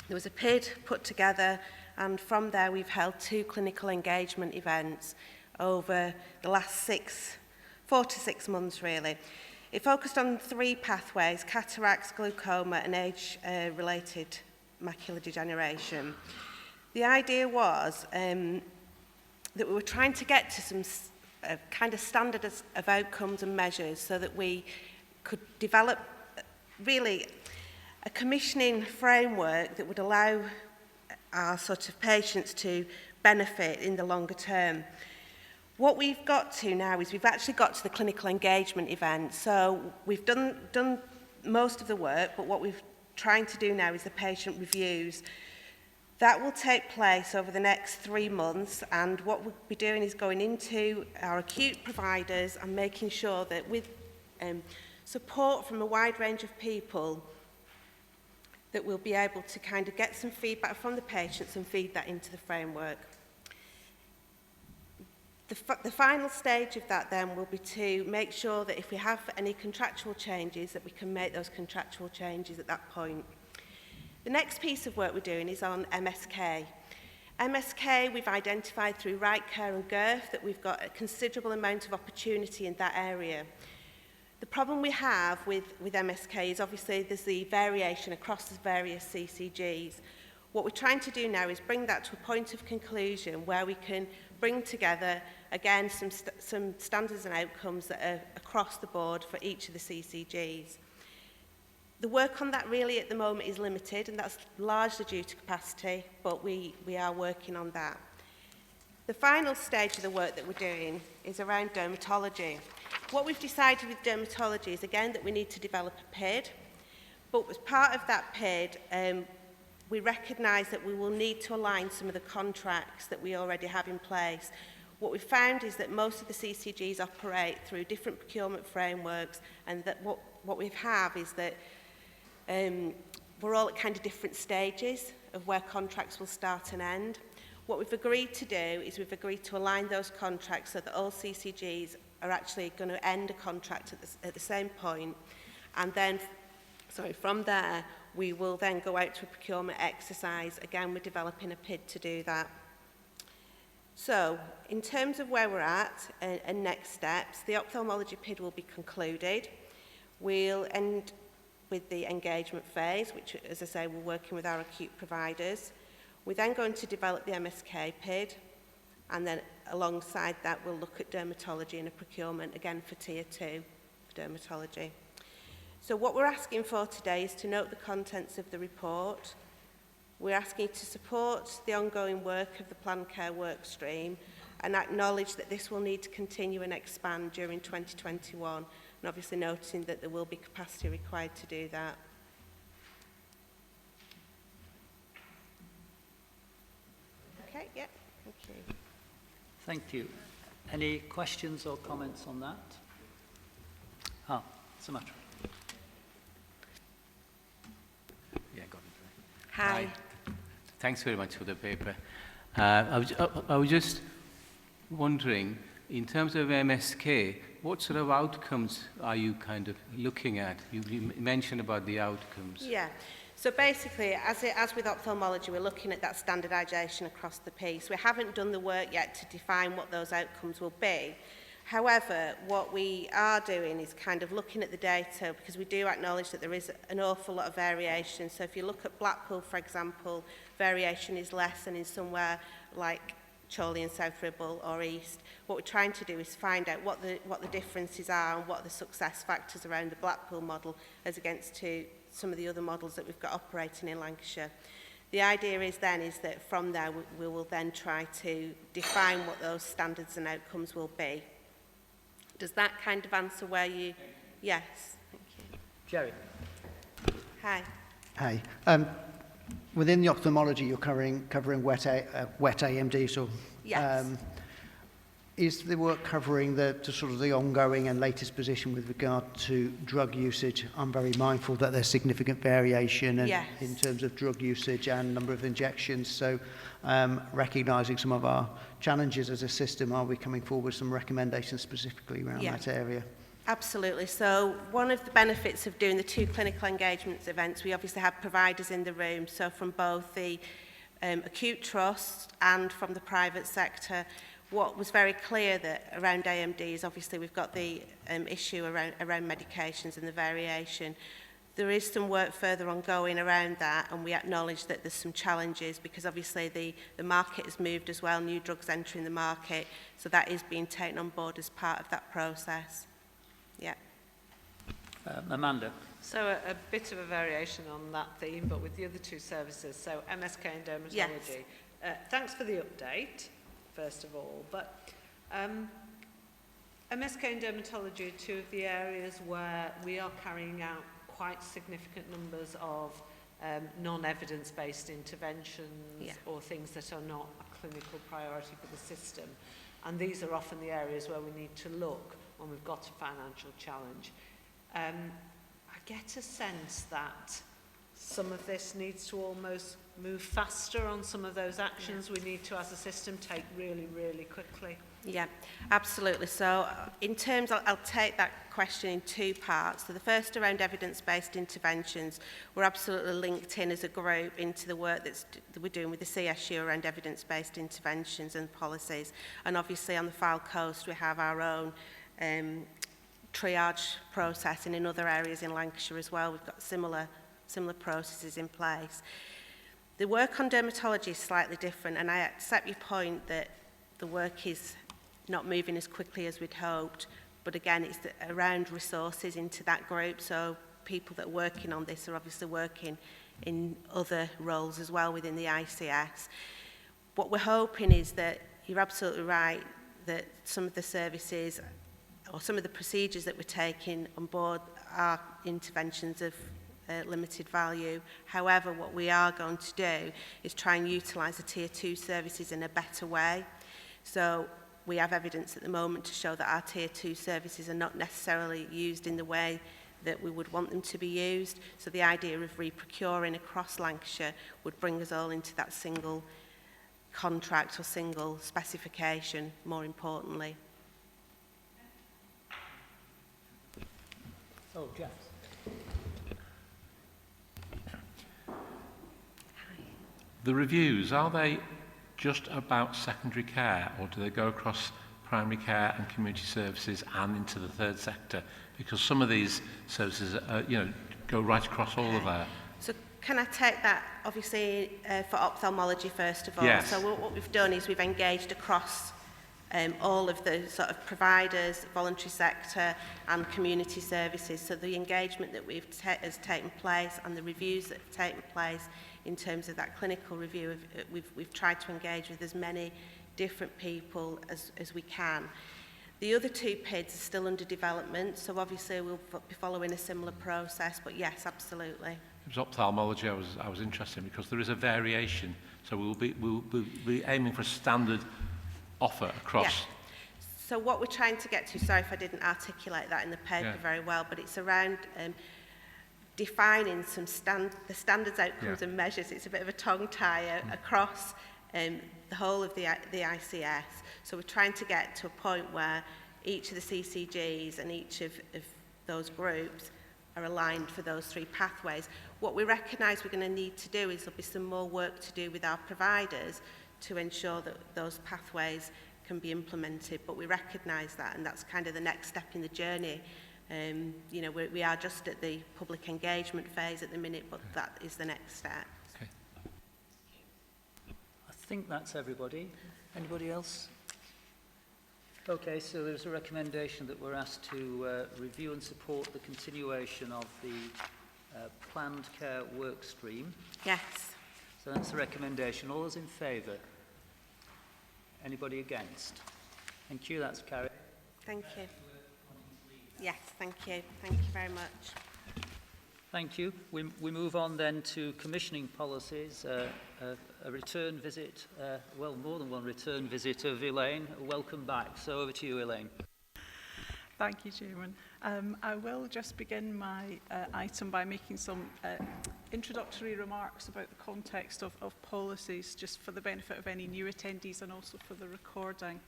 there was a PID put together, and from there we've held 2 clinical engagement events over the last 4 to 6 months really. It focused on 3 pathways: cataracts, glaucoma and age-related macular degeneration. The idea was that we were trying to get to some kind of standard of outcomes and measures so that we could develop really a commissioning framework that would allow our sort of patients to benefit in the longer term. What we've got to now is we've actually got to the clinical engagement event. So we've done most of the work, but what we're trying to do now is the patient reviews. That will take place over the next 3 months, and what we'll be doing is going into our acute providers and making sure that with support from a wide range of people that we'll be able to kind of get some feedback from the patients and feed that into the framework. The final stage of that then will be to make sure that if we have any contractual changes, that we can make those contractual changes at that point. The next piece of work we're doing is on MSK. MSK, we've identified through Right Care and GIRF that we've got a considerable amount of opportunity in that area. The problem we have with MSK is obviously there's the variation across the various CCGs. What we're trying to do now is bring that to a point of conclusion where we can bring together, again, some standards and outcomes that are across the board for each of the CCGs. The work on that really at the moment is limited, and that's largely due to capacity, but we are working on that. The final stage of the work that we're doing is around dermatology. What we've decided with dermatology is, again, that we need to develop a PID, but as part of that PID, we recognise that we will need to align some of the contracts that we already have in place. What we've found is that most of the CCGs operate through different procurement frameworks, and that what we have is that we're all at kind of different stages of where contracts will start and end. What we've agreed to do is we've agreed to align those contracts so that all CCGs are actually going to end a contract at the same point, and then, from there, we will then go out to a procurement exercise. Again, we're developing a PID to do that. So, in terms of where we're at and next steps, the ophthalmology PID will be concluded. We'll end with the engagement phase, which, as I say, we're working with our acute providers. We're then going to develop the MSK PID, and then alongside that, we'll look at dermatology and a procurement, again, for Tier 2 for dermatology. So what we're asking for today is to note the contents of the report. We're asking you to support the ongoing work of the planned care work stream and acknowledge that this will need to continue and expand during 2021, and obviously noting that there will be capacity required to do that. Okay, yeah, thank you. Thank you. Any questions or comments on that? It's a matter. Hi. Thanks very much for the paper. I was just wondering, in terms of MSK, what sort of outcomes are you kind of looking at? You mentioned about the outcomes. Yeah. So basically, as with ophthalmology, we're looking at that standardisation across the piece. We haven't done the work yet to define what those outcomes will be. However, what we are doing is kind of looking at the data, because we do acknowledge that there is an awful lot of variation. So if you look at Blackpool, for example, variation is less than in somewhere like Chorley and South Ribble or East. What we're trying to do is find out what the differences are and what are the success factors around the Blackpool model as against to some of the other models that we've got operating in Lancashire. The idea is that from there we will then try to define what those standards and outcomes will be. Does that kind of answer where you... Yes, thank you. Jerry. Hi. Hi. Within the ophthalmology, you're covering wet AMD, so Yes. is the work covering the sort of the ongoing and latest position with regard to drug usage? I'm very mindful that there's significant variation in terms of drug usage and number of injections. So recognising some of our challenges as a system, are we coming forward with some recommendations specifically around that area? Absolutely. So one of the benefits of doing the 2 clinical engagements events, we obviously have providers in the room. So from both the acute trust and from the private sector, what was very clear that around AMD is obviously we've got the issue around medications and the variation. There is some work further ongoing around that, and we acknowledge that there's some challenges because obviously the market has moved as well, new drugs entering the market, so that is being taken on board as part of that process. Yeah. Amanda. So a bit of a variation on that theme, but with the other 2 services, so MSK and dermatology. Yes. Thanks for the update, first of all, but MSK and dermatology are 2 of the areas where we are carrying out quite significant numbers of non-evidence-based interventions or things that are not a clinical priority for the system. And these are often the areas where we need to look when we've got a financial challenge. I get a sense that some of this needs to almost move faster on some of those actions we need to, as a system, take really, really quickly. Yeah, absolutely. So in terms, I'll take that question in 2 parts. So the first around evidence-based interventions, we're absolutely linked in as a group into the work that we're doing with the CSU around evidence-based interventions and policies. And obviously on the Fylde Coast we have our own triage process, and in other areas in Lancashire as well we've got similar processes in place. The work on dermatology is slightly different, and I accept your point that the work is not moving as quickly as we'd hoped, but again it's around resources into that group, so people that are working on this are obviously working in other roles as well within the ICS. What we're hoping is that you're absolutely right that some of the services or some of the procedures that we're taking on board are interventions of limited value. However, what we are going to do is try and utilise the Tier 2 services in a better way. So we have evidence at the moment to show that our Tier 2 services are not necessarily used in the way that we would want them to be used. So the idea of reprocuring across Lancashire would bring us all into that single contract or single specification, more importantly. Oh, Jeff. The reviews, are they just about secondary care, or do they go across primary care and community services and into the third sector? Because some of these services, go right across all of that. So can I take that, obviously, for ophthalmology first of all? Yes. So what we've done is we've engaged across all of the sort of providers, voluntary sector and community services. So the engagement that has taken place and the reviews that have taken place in terms of that clinical review, we've tried to engage with as many different people as we can. The other 2 PIDs are still under development, so obviously we'll be following a similar process, but yes, absolutely. It was ophthalmology I was interested in, because there is a variation, so we'll be aiming for a standard offer across. Yeah. So what we're trying to get to, sorry if I didn't articulate that in the paper very well, but it's around defining some the standards, outcomes and measures. It's a bit of a tongue tie across the whole of the ICS. So we're trying to get to a point where each of the CCGs and each of those groups are aligned for those 3 pathways. What we recognise we're going to need to do is there'll be some more work to do with our providers to ensure that those pathways can be implemented, but we recognise that, and that's kind of the next step in the journey. You know, we are just at the public engagement phase at the minute, but that is the next step. Okay. I think that's everybody. Anybody else? Okay, so there's a recommendation that we're asked to review and support the continuation of the planned care work stream. Yes. So that's the recommendation. All those in favour? Anybody against? Thank you, that's carried. Thank you. Yes, thank you. Thank you very much. Thank you. We move on then to commissioning policies, a return visit, well, more than one return visit of Elaine. Welcome back. So over to you, Elaine. Thank you, Chairman. I will just begin my item by making some introductory remarks about the context of policies, just for the benefit of any new attendees and also for the recording.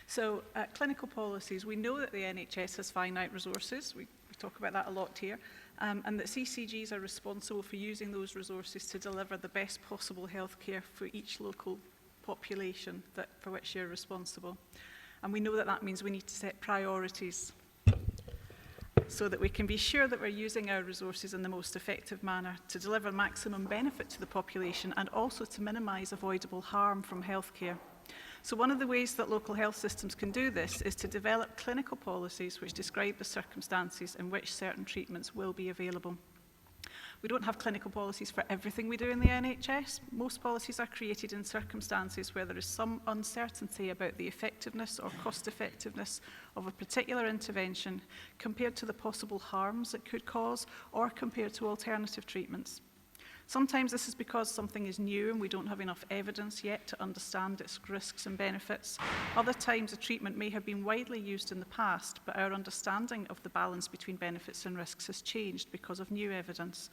So, clinical policies, we know that the NHS has finite resources. We talk about that a lot here. And that CCGs are responsible for using those resources to deliver the best possible healthcare for each local population for which you're responsible. And we know that that means we need to set priorities so that we can be sure that we're using our resources in the most effective manner to deliver maximum benefit to the population and also to minimise avoidable harm from healthcare. So one of the ways that local health systems can do this is to develop clinical policies which describe the circumstances in which certain treatments will be available. We don't have clinical policies for everything we do in the NHS. Most policies are created in circumstances where there is some uncertainty about the effectiveness or cost effectiveness of a particular intervention compared to the possible harms it could cause or compared to alternative treatments. Sometimes this is because something is new and we don't have enough evidence yet to understand its risks and benefits. Other times a treatment may have been widely used in the past, but our understanding of the balance between benefits and risks has changed because of new evidence.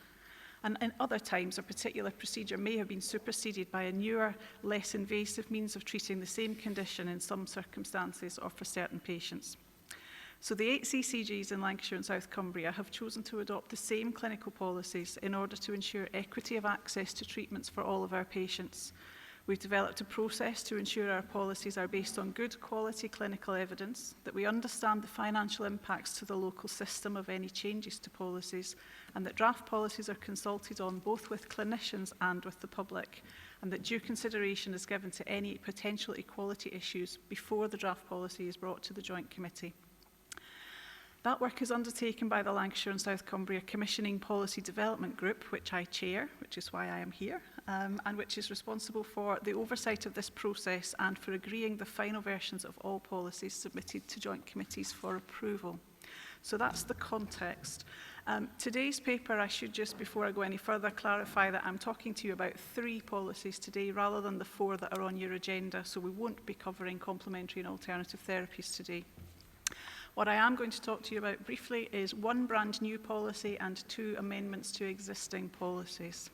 And in other times, a particular procedure may have been superseded by a newer, less invasive means of treating the same condition in some circumstances or for certain patients. So the 8 CCGs in Lancashire and South Cumbria have chosen to adopt the same clinical policies in order to ensure equity of access to treatments for all of our patients. We've developed a process to ensure our policies are based on good quality clinical evidence, that we understand the financial impacts to the local system of any changes to policies, and that draft policies are consulted on both with clinicians and with the public, and that due consideration is given to any potential equality issues before the draft policy is brought to the Joint Committee. That work is undertaken by the Lancashire and South Cumbria Commissioning Policy Development Group, which I chair, which is why I am here, and which is responsible for the oversight of this process and for agreeing the final versions of all policies submitted to joint committees for approval. So that's the context. Today's paper, I should just, before I go any further, clarify that I'm talking to you about 3 policies today rather than the 4 that are on your agenda, so we won't be covering complementary and alternative therapies today. What I am going to talk to you about briefly is 1 brand new policy and 2 amendments to existing policies.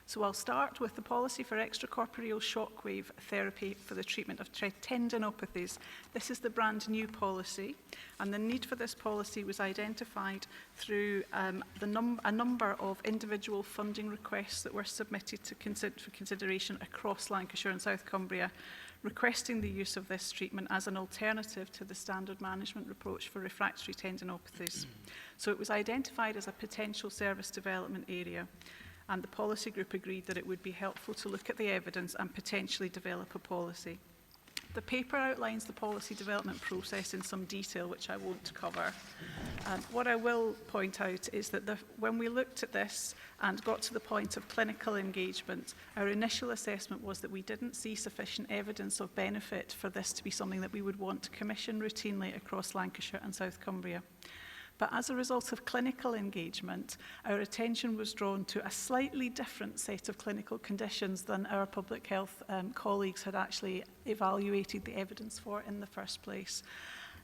So I'll start with the policy for extracorporeal shockwave therapy for the treatment of tendinopathies. This is the brand new policy, and the need for this policy was identified through a number of individual funding requests that were submitted for consideration across Lancashire and South Cumbria, requesting the use of this treatment as an alternative to the standard management approach for refractory tendinopathies. So it was identified as a potential service development area, and the policy group agreed that it would be helpful to look at the evidence and potentially develop a policy. The paper outlines the policy development process in some detail, which I won't cover. What I will point out is that when we looked at this and got to the point of clinical engagement, our initial assessment was that we didn't see sufficient evidence of benefit for this to be something that we would want to commission routinely across Lancashire and South Cumbria. But as a result of clinical engagement, our attention was drawn to a slightly different set of clinical conditions than our public health colleagues had actually evaluated the evidence for in the first place.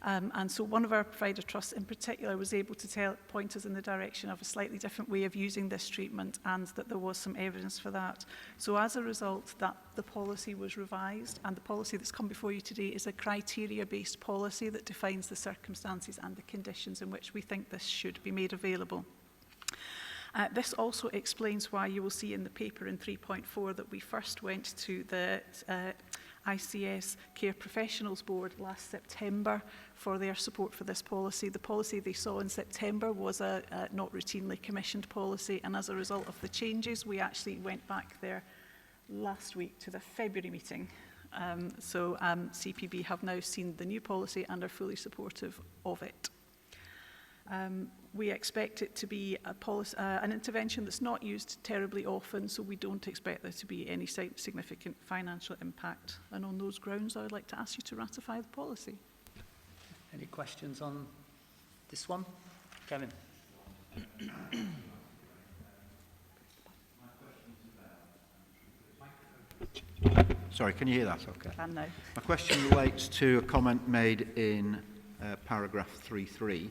And so one of our provider trusts in particular was able to point us in the direction of a slightly different way of using this treatment, and that there was some evidence for that. So as a result, the policy was revised, and the policy that's come before you today is a criteria-based policy that defines the circumstances and the conditions in which we think this should be made available. This also explains why you will see in the paper in 3.4 that we first went to the ICS Care Professionals Board last September for their support for this policy. The policy they saw in September was a not routinely commissioned policy, and as a result of the changes, we actually went back there last week to the February meeting. CPB have now seen the new policy and are fully supportive of it. We expect it to be an intervention that's not used terribly often, so we don't expect there to be any significant financial impact. And on those grounds, I would like to ask you to ratify the policy. Any questions on this one? Kevin. Sorry, can you hear that? Okay. Can now. My question relates to a comment made in paragraph 3.3,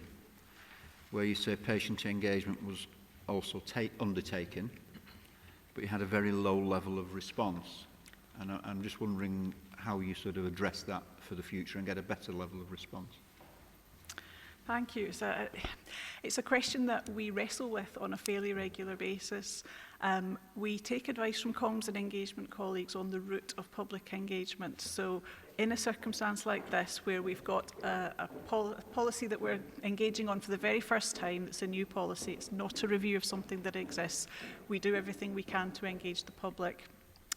where you say patient engagement was also undertaken, but you had a very low level of response. And I'm just wondering how you sort of address that for the future and get a better level of response. Thank you. So, it's a question that we wrestle with on a fairly regular basis. We take advice from comms and engagement colleagues on the route of public engagement. So in a circumstance like this, where we've got a policy that we're engaging on for the very first time, it's a new policy, it's not a review of something that exists, we do everything we can to engage the public.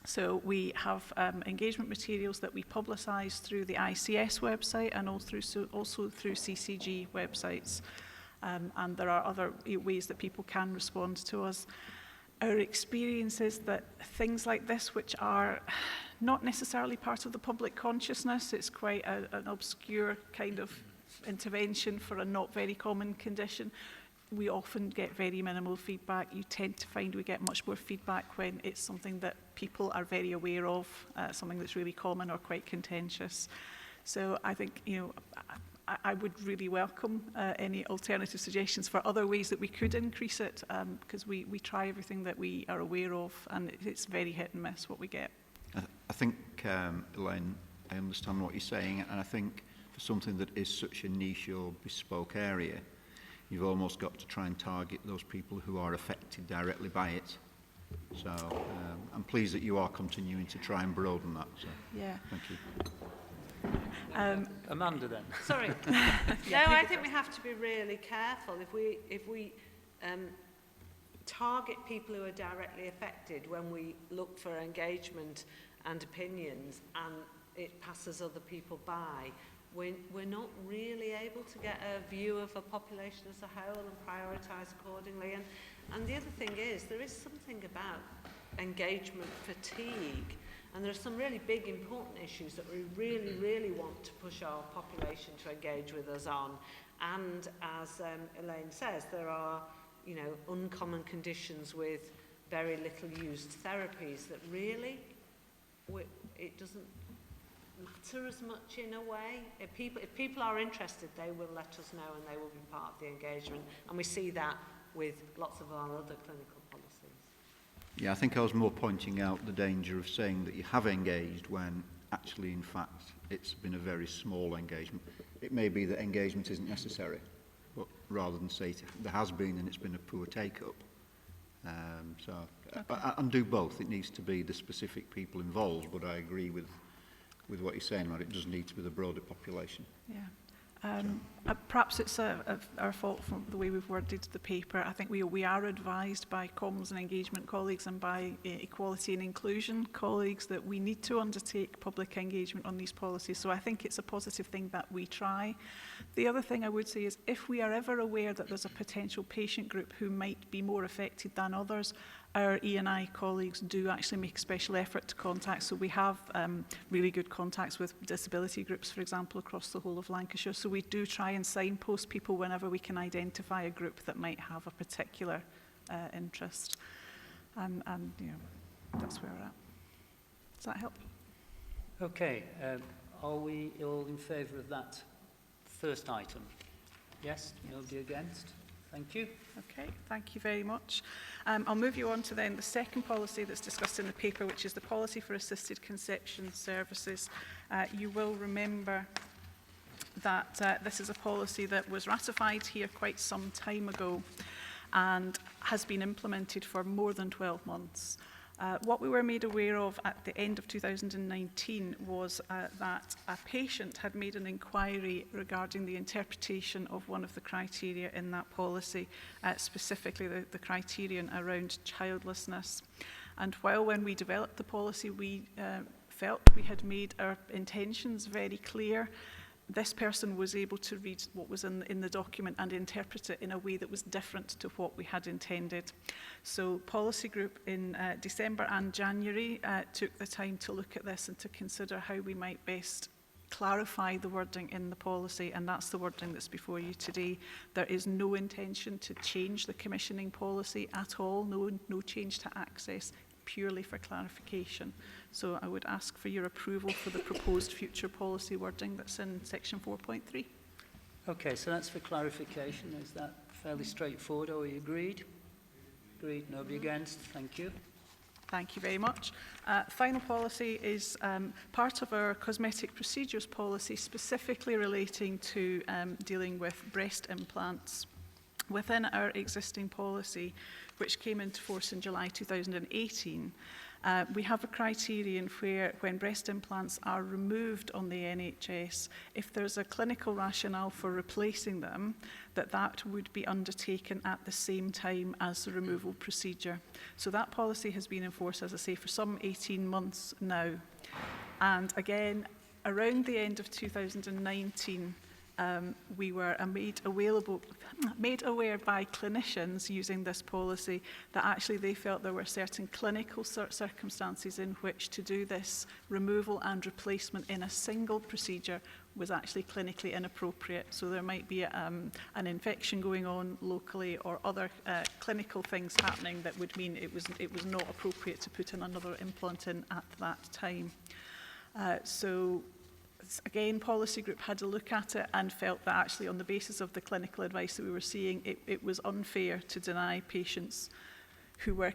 So we have engagement materials that we publicise through the ICS website and also through CCG websites. And there are other ways that people can respond to us. Our experience is that things like this, which are not necessarily part of the public consciousness, it's quite an obscure kind of intervention for a not very common condition, we often get very minimal feedback. You tend to find we get much more feedback when it's something that people are very aware of, something that's really common or quite contentious. So I think, I would really welcome any alternative suggestions for other ways that we could increase it, because we try everything that we are aware of, and it's very hit and miss what we get. I think, Elaine, I understand what you're saying, and I think for something that is such a niche or bespoke area, you've almost got to try and target those people who are affected directly by it. So I'm pleased that you are continuing to try and broaden that. So, yeah. Thank you. Amanda, then. Sorry. No, I think we have to be really careful. If we target people who are directly affected when we look for engagement and opinions, and it passes other people by, we're not really able to get a view of a population as a whole and prioritise accordingly. And the other thing is, there is something about engagement fatigue, and there are some really big important issues that we really, really want to push our population to engage with us on. And as Elaine says, there are, uncommon conditions with very little used therapies that really, it doesn't matter as much in a way. If people are interested, they will let us know and they will be part of the engagement. And we see that with lots of our other clinical policies. Yeah, I think I was more pointing out the danger of saying that you have engaged when actually, in fact, it's been a very small engagement. It may be that engagement isn't necessary, but rather than say there has been and it's been a poor take-up. And do both. It needs to be the specific people involved, but I agree with what you're saying, right? It does need to be the broader population. Yeah. Perhaps it's our fault from the way we've worded the paper. I think we are advised by comms and engagement colleagues and by equality and inclusion colleagues that we need to undertake public engagement on these policies. So I think it's a positive thing that we try. The other thing I would say is if we are ever aware that there's a potential patient group who might be more affected than others, our E&I colleagues do actually make a special effort to contact. So we have really good contacts with disability groups, for example, across the whole of Lancashire. So we do try and signpost people whenever we can identify a group that might have a particular interest. And that's where we're at. Does that help? Okay. Are we all in favour of that first item. Yes, nobody against? Thank you. Okay, thank you very much. I'll move you on to then the second policy that's discussed in the paper, which is the policy for assisted conception services. You will remember that this is a policy that was ratified here quite some time ago and has been implemented for more than 12 months. What we were made aware of at the end of 2019 was that a patient had made an inquiry regarding the interpretation of one of the criteria in that policy, specifically the criterion around childlessness. And while when we developed the policy, we felt we had made our intentions very clear, this person was able to read what was in the document and interpret it in a way that was different to what we had intended. So Policy Group in December and January took the time to look at this and to consider how we might best clarify the wording in the policy, and that's the wording that's before you today. There is no intention to change the commissioning policy at all, no change to access, purely for clarification. So I would ask for your approval for the proposed future policy wording that's in section 4.3. Okay, so that's for clarification. Is that fairly straightforward? Are we agreed? Agreed. Nobody against? Thank you. Thank you very much. Final policy is part of our cosmetic procedures policy, specifically relating to dealing with breast implants. Within our existing policy, which came into force in July 2018, we have a criterion where when breast implants are removed on the NHS, if there's a clinical rationale for replacing them, that would be undertaken at the same time as the removal procedure. So that policy has been in force, as I say, for some 18 months now. And again, around the end of 2019, we were made aware by clinicians using this policy that actually they felt there were certain clinical circumstances in which to do this removal and replacement in a single procedure was actually clinically inappropriate. So there might be an infection going on locally or other clinical things happening that would mean it was not appropriate to put in another implant in at that time. So again, Policy Group had a look at it and felt that actually on the basis of the clinical advice that we were seeing, it was unfair to deny patients who were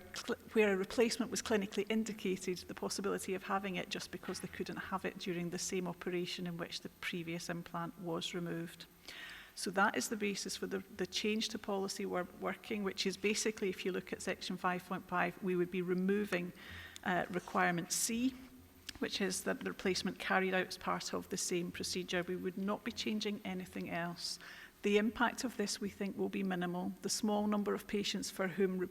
where a replacement was clinically indicated the possibility of having it just because they couldn't have it during the same operation in which the previous implant was removed. So that is the basis for the change to policy we're working, which is basically, if you look at section 5.5, we would be removing requirement C, which is that the replacement carried out as part of the same procedure. We would not be changing anything else. The impact of this, we think, will be minimal. The small number of patients for whom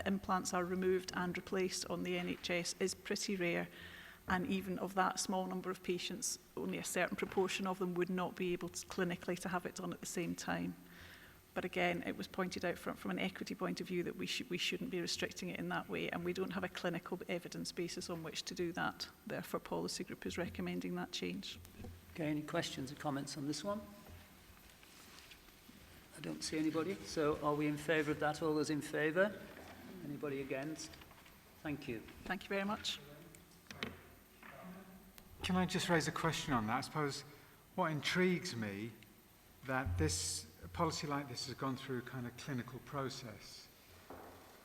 implants are removed and replaced on the NHS is pretty rare, and even of that small number of patients, only a certain proportion of them would not be able to clinically to have it done at the same time. But again, it was pointed out from an equity point of view that we shouldn't be restricting it in that way, and we don't have a clinical evidence basis on which to do that. Therefore, Policy Group is recommending that change. Okay, any questions or comments on this one? I don't see anybody. So are we in favour of that? All those in favour? Anybody against? Thank you. Thank you very much. Can I just raise a question on that? I suppose what intrigues me that a policy like this has gone through a kind of clinical process,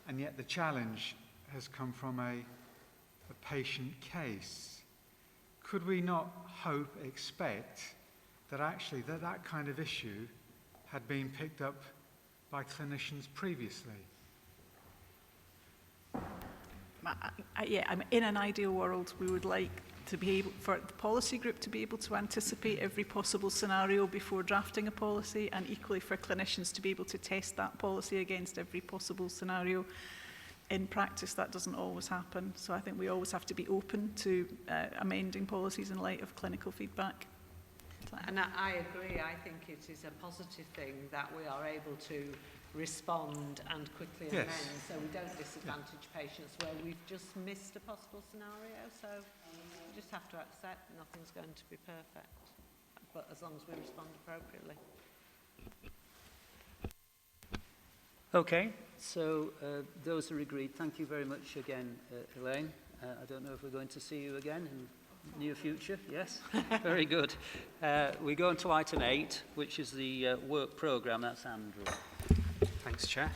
and yet the challenge has come from a patient case. Could we not expect that actually that kind of issue had been picked up by clinicians previously? Yeah, in an ideal world, we would like to be able, for the Policy Group to be able to anticipate every possible scenario before drafting a policy, and equally for clinicians to be able to test that policy against every possible scenario. In practice, that doesn't always happen. So I think we always have to be open to amending policies in light of clinical feedback. And I agree. I think it is a positive thing that we are able to respond and quickly amend, so we don't disadvantage patients where we've just missed a possible scenario. So we just have to accept nothing's going to be perfect, but as long as we respond appropriately. Okay, so those are agreed. Thank you very much again, Elaine. I don't know if we're going to see you again in Near future, yes. Very good. We go on to item 8, which is the work programme. That's Andrew. Thanks, Chair.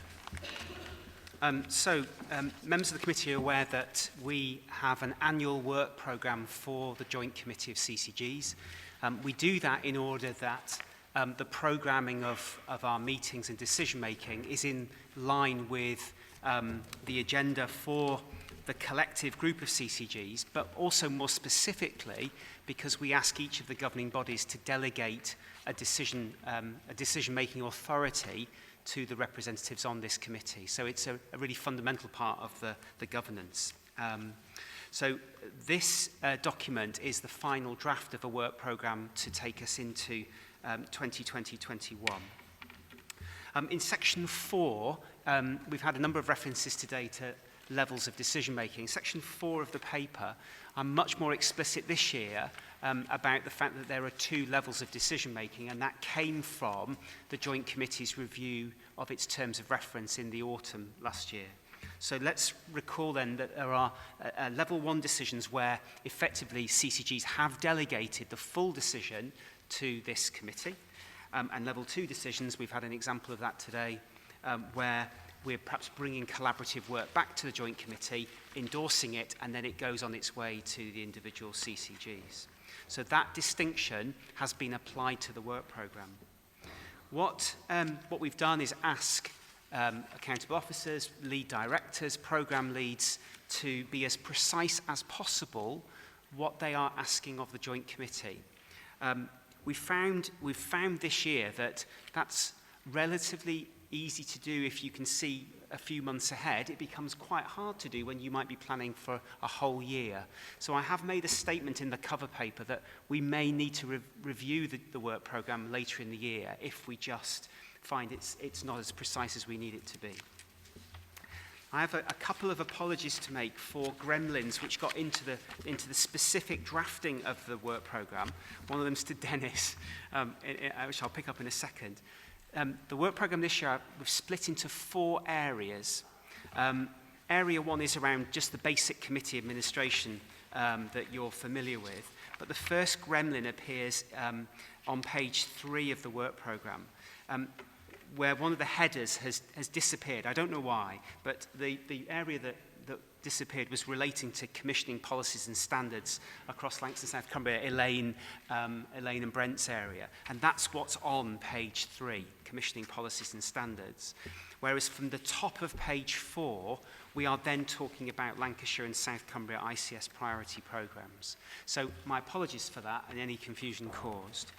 Members of the committee are aware that we have an annual work programme for the Joint Committee of CCGs. We do that in order that the programming of our meetings and decision-making is in line with the agenda for the collective group of CCGs, but also more specifically because we ask each of the governing bodies to delegate a decision-making authority to the representatives on this committee. So it's a really fundamental part of the governance. So this document is the final draft of a work programme to take us into 2020-21. In section 4, we've had a number of references today to levels of decision-making. Section 4 of the paper, I'm much more explicit this year about the fact that there are 2 levels of decision-making, and that came from the Joint Committee's review of its terms of reference in the autumn last year. So let's recall then that there are level 1 decisions where effectively CCGs have delegated the full decision to this committee, and level 2 decisions, we've had an example of that today, where we're perhaps bringing collaborative work back to the Joint Committee, endorsing it, and then it goes on its way to the individual CCGs. So that distinction has been applied to the work programme. What we've done is ask accountable officers, lead directors, programme leads to be as precise as possible what they are asking of the Joint Committee. We've found this year that that's relatively easy to do if you can see a few months ahead. It becomes quite hard to do when you might be planning for a whole year. So I have made a statement in the cover paper that we may need to review the work programme later in the year if we just find it's not as precise as we need it to be. I have a couple of apologies to make for gremlins which got into the specific drafting of the work programme. One of them's to Dennis, which I'll pick up in a second. The work programme this year we've split into 4 areas. Area 1 is around just the basic committee administration that you're familiar with. But the first gremlin appears on page 3 of the work programme, where one of the headers has disappeared. I don't know why, but the area that disappeared was relating to commissioning policies and standards across Lancashire, South Cumbria, Elaine and Brent's area. And that's what's on page 3, commissioning policies and standards. Whereas from the top of page 4, we are then talking about Lancashire and South Cumbria ICS priority programmes. So my apologies for that and any confusion caused.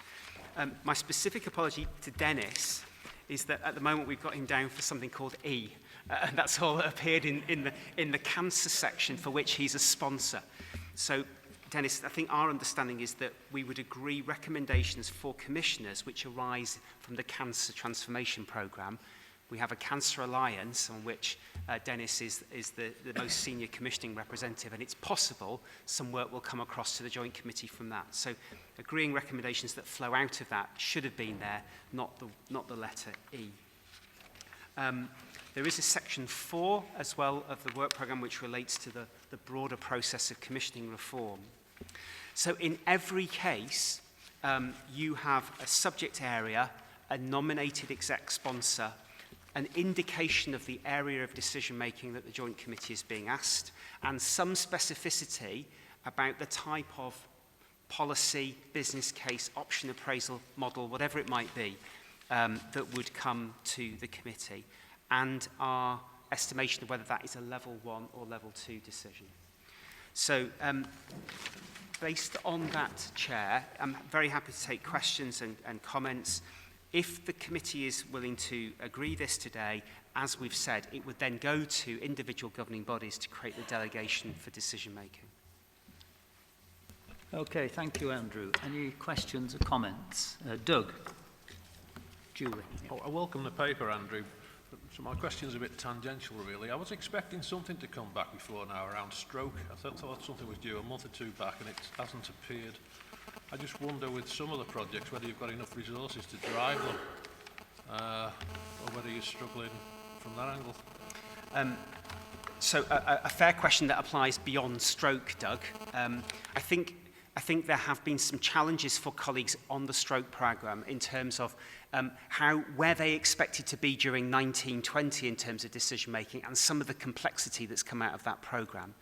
My specific apology to Dennis is that at the moment we've got him down for something called E. And that's all that appeared in the cancer section for which he's a sponsor. So, Dennis, I think our understanding is that we would agree recommendations for commissioners which arise from the Cancer Transformation Programme. We have a Cancer Alliance on which Dennis is the most senior commissioning representative, and it's possible some work will come across to the Joint Committee from that. So agreeing recommendations that flow out of that should have been there, not the letter E. There is a section 4 as well of the work programme which relates to the broader process of commissioning reform. So in every case, you have a subject area, a nominated exec sponsor, an indication of the area of decision-making that the Joint Committee is being asked, and some specificity about the type of policy, business case, option appraisal model, whatever it might be, that would come to the committee, and our estimation of whether that is a level 1 or level 2 decision. So based on that, Chair, I'm very happy to take questions and comments. If the committee is willing to agree this today, as we've said, it would then go to individual governing bodies to create the delegation for decision making. Okay, thank you, Andrew. Any questions or comments? Doug? Julie? Oh, I welcome the paper, Andrew. So my question's a bit tangential, really. I was expecting something to come back before now around stroke. I thought something was due a month or 2 back, and it hasn't appeared. I just wonder with some of the projects whether you've got enough resources to drive them, or whether you're struggling from that angle. So a fair question that applies beyond stroke, Doug. I think I think there have been some challenges for colleagues on the stroke programme in terms of where they expected to be during 1920 in terms of decision making and some of the complexity that's come out of that programme.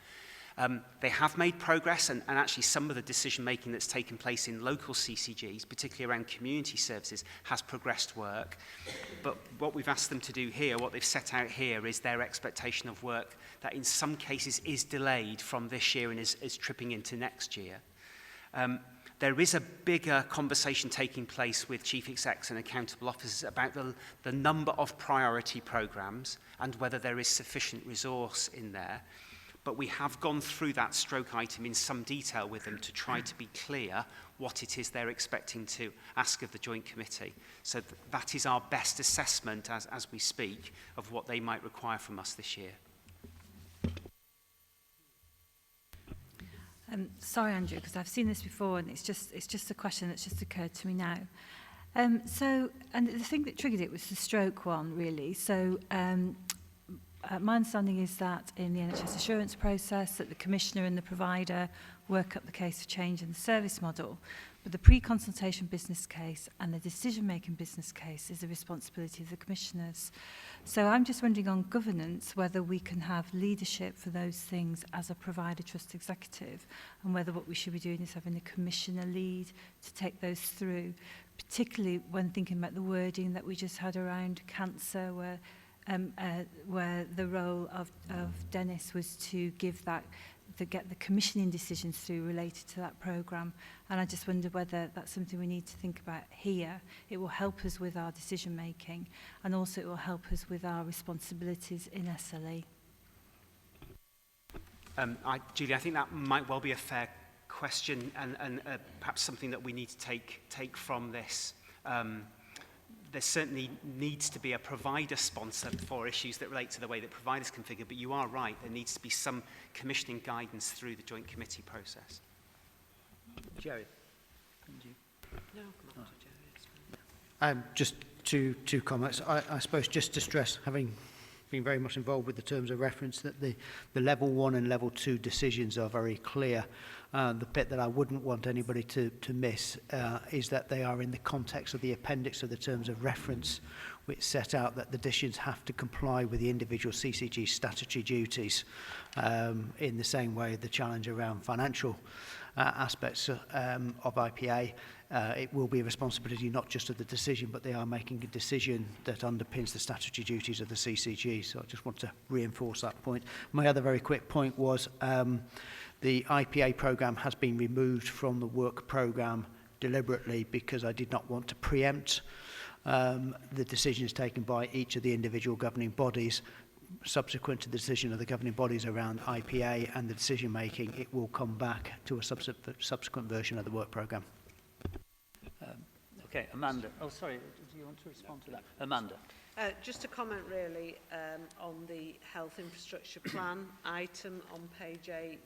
They have made progress, and actually some of the decision-making that's taken place in local CCGs, particularly around community services, has progressed work. But what we've asked them to do here, what they've set out here, is their expectation of work that in some cases is delayed from this year and is tripping into next year. There is a bigger conversation taking place with chief execs and accountable officers about the number of priority programmes and whether there is sufficient resource in there. But we have gone through that stroke item in some detail with them to try to be clear what it is they're expecting to ask of the Joint Committee. So that is our best assessment as we speak of what they might require from us this year. Sorry, Andrew, because I've seen this before, and it's just a question that's just occurred to me now. And the thing that triggered it was the stroke one, really. So my understanding is that in the NHS assurance process, that the commissioner and the provider work up the case for change in the service model, but the pre-consultation business case and the decision-making business case is the responsibility of the commissioners. So I'm just wondering on governance whether we can have leadership for those things as a provider trust executive, and whether what we should be doing is having a commissioner lead to take those through, particularly when thinking about the wording that we just had around cancer, where the role of Dennis was to give that, to get the commissioning decisions through related to that programme. And I just wonder whether that's something we need to think about here. It will help us with our decision making, and also it will help us with our responsibilities in SLE. Julie, I think that might well be a fair question, and perhaps something that we need to take from this. There certainly needs to be a provider sponsor for issues that relate to the way that providers configure, but you are right, there needs to be some commissioning guidance through the Joint Committee process. Jerry? No, come on to Jerry. Just two comments. I suppose just to stress, having been very much involved with the terms of reference, that the level 1 and level 2 decisions are very clear. The bit that I wouldn't want anybody to miss is that they are in the context of the appendix of the terms of reference, which set out that the decisions have to comply with the individual CCG statutory duties in the same way the challenge around financial aspects of IPA. It will be a responsibility not just of the decision, but they are making a decision that underpins the statutory duties of the CCG. So I just want to reinforce that point. My other very quick point was the IPA programme has been removed from the work programme deliberately because I did not want to preempt the decisions taken by each of the individual governing bodies. Subsequent to the decision of the governing bodies around IPA and the decision making, it will come back to a subsequent version of the work programme. Okay, Amanda. Oh, sorry, do you want to respond to that? Amanda. Just a comment really on the health infrastructure plan item on page 8,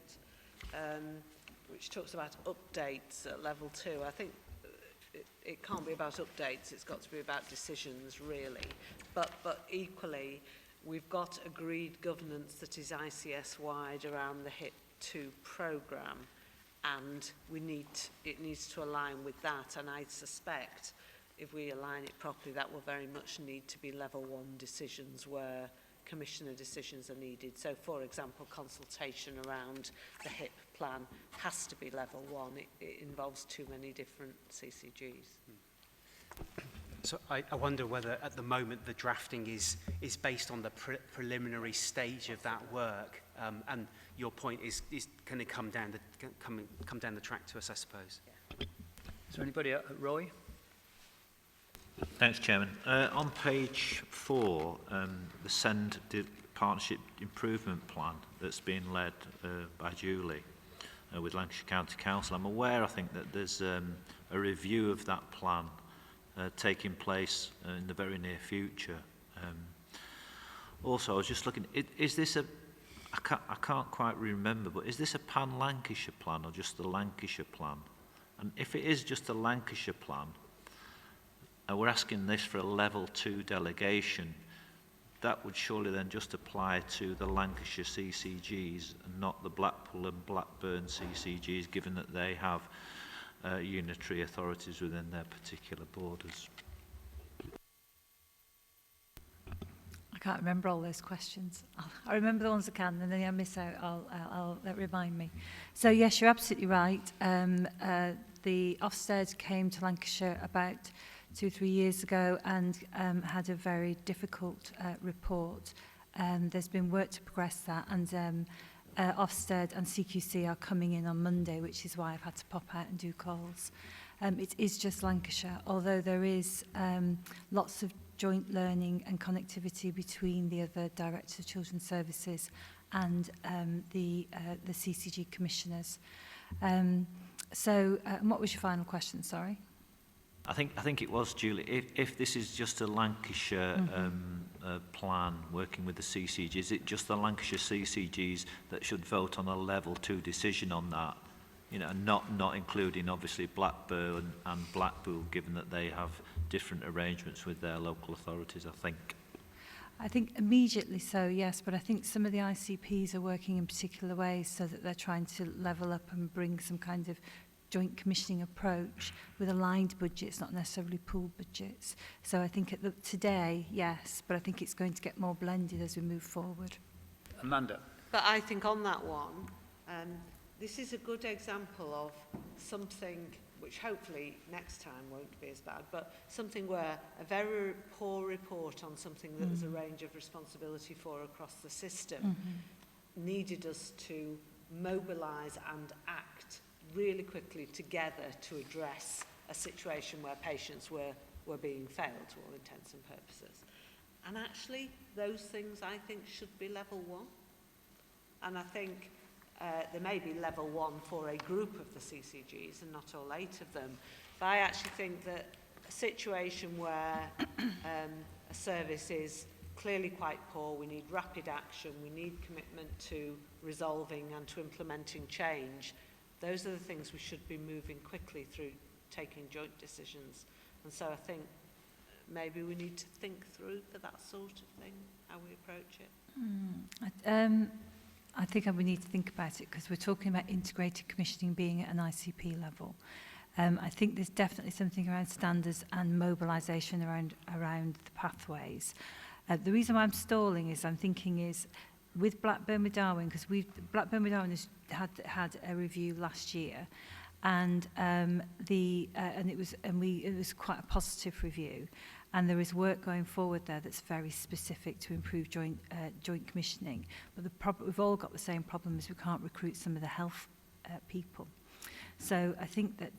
which talks about updates at level 2. I think it can't be about updates, it's got to be about decisions really. But equally, we've got agreed governance that is ICS-wide around the HIP2 programme, and it needs to align with that, and I suspect if we align it properly, that will very much need to be level 1 decisions where commissioner decisions are needed. So, for example, consultation around the HIP plan has to be level 1. It involves too many different CCGs. So I wonder whether at the moment the drafting is based on the preliminary stage of that work, and your point is going to come down the track to us, I suppose. Yeah. Is there anybody else? Roy? Thanks, Chairman. On page 4, the SEND Partnership Improvement Plan that's been led by Julie with Lancashire County Council, I'm aware, I think, that there's a review of that plan taking place in the very near future. Also, I was just looking, is this I can't quite remember, but is this a pan-Lancashire plan or just the Lancashire plan? And if it is just a Lancashire plan, we're asking this for a level 2 delegation. that would surely then just apply to the Lancashire CCGs and not the Blackpool and Blackburn CCGs, given that they have unitary authorities within their particular borders. I can't remember all those questions. I remember the ones I can, and then I miss out. I'll remind me. So yes, you're absolutely right. The Ofsted came to Lancashire about 2 or 3 years ago and had a very difficult report. There's been work to progress that, and Ofsted and CQC are coming in on Monday, which is why I've had to pop out and do calls. It is just Lancashire, although there is lots of joint learning and connectivity between the other Directors of Children's Services and the CCG commissioners. So what was your final question, sorry? I think it was, Julie. If this is just a Lancashire plan working with the CCGs, is it just the Lancashire CCGs that should vote on a level 2 decision on that? You know, not including obviously Blackburn and Blackpool, given that they have different arrangements with their local authorities, I think. I think immediately so, yes, but I think some of the ICPs are working in particular ways so that they're trying to level up and bring some kind of joint commissioning approach with aligned budgets, not necessarily pooled budgets. So I think today, yes, but I think it's going to get more blended as we move forward. Amanda. But I think on that one, this is a good example of something which hopefully next time won't be as bad, but something where a very poor report on something that there's a range of responsibility for across the system needed us to mobilise and act really quickly together to address a situation where patients were being failed to all intents and purposes. And actually, those things, I think, should be level 1. And I think there may be level 1 for a group of the CCGs and not all 8 of them. But I actually think that a situation where a service is clearly quite poor, we need rapid action, we need commitment to resolving and to implementing change, those are the things we should be moving quickly through taking joint decisions. And so I think maybe we need to think through for that sort of thing, how we approach it. I think we need to think about it because we're talking about integrated commissioning being at an ICP level. I think there's definitely something around standards and mobilisation around the pathways. The reason why I'm stalling is I'm thinking is with Blackburn with Darwin, because Blackburn with Darwin has had a review last year, and it was quite a positive review, and there is work going forward there that's very specific to improve joint commissioning. But we've all got the same problem: is we can't recruit some of the health people. So I think that,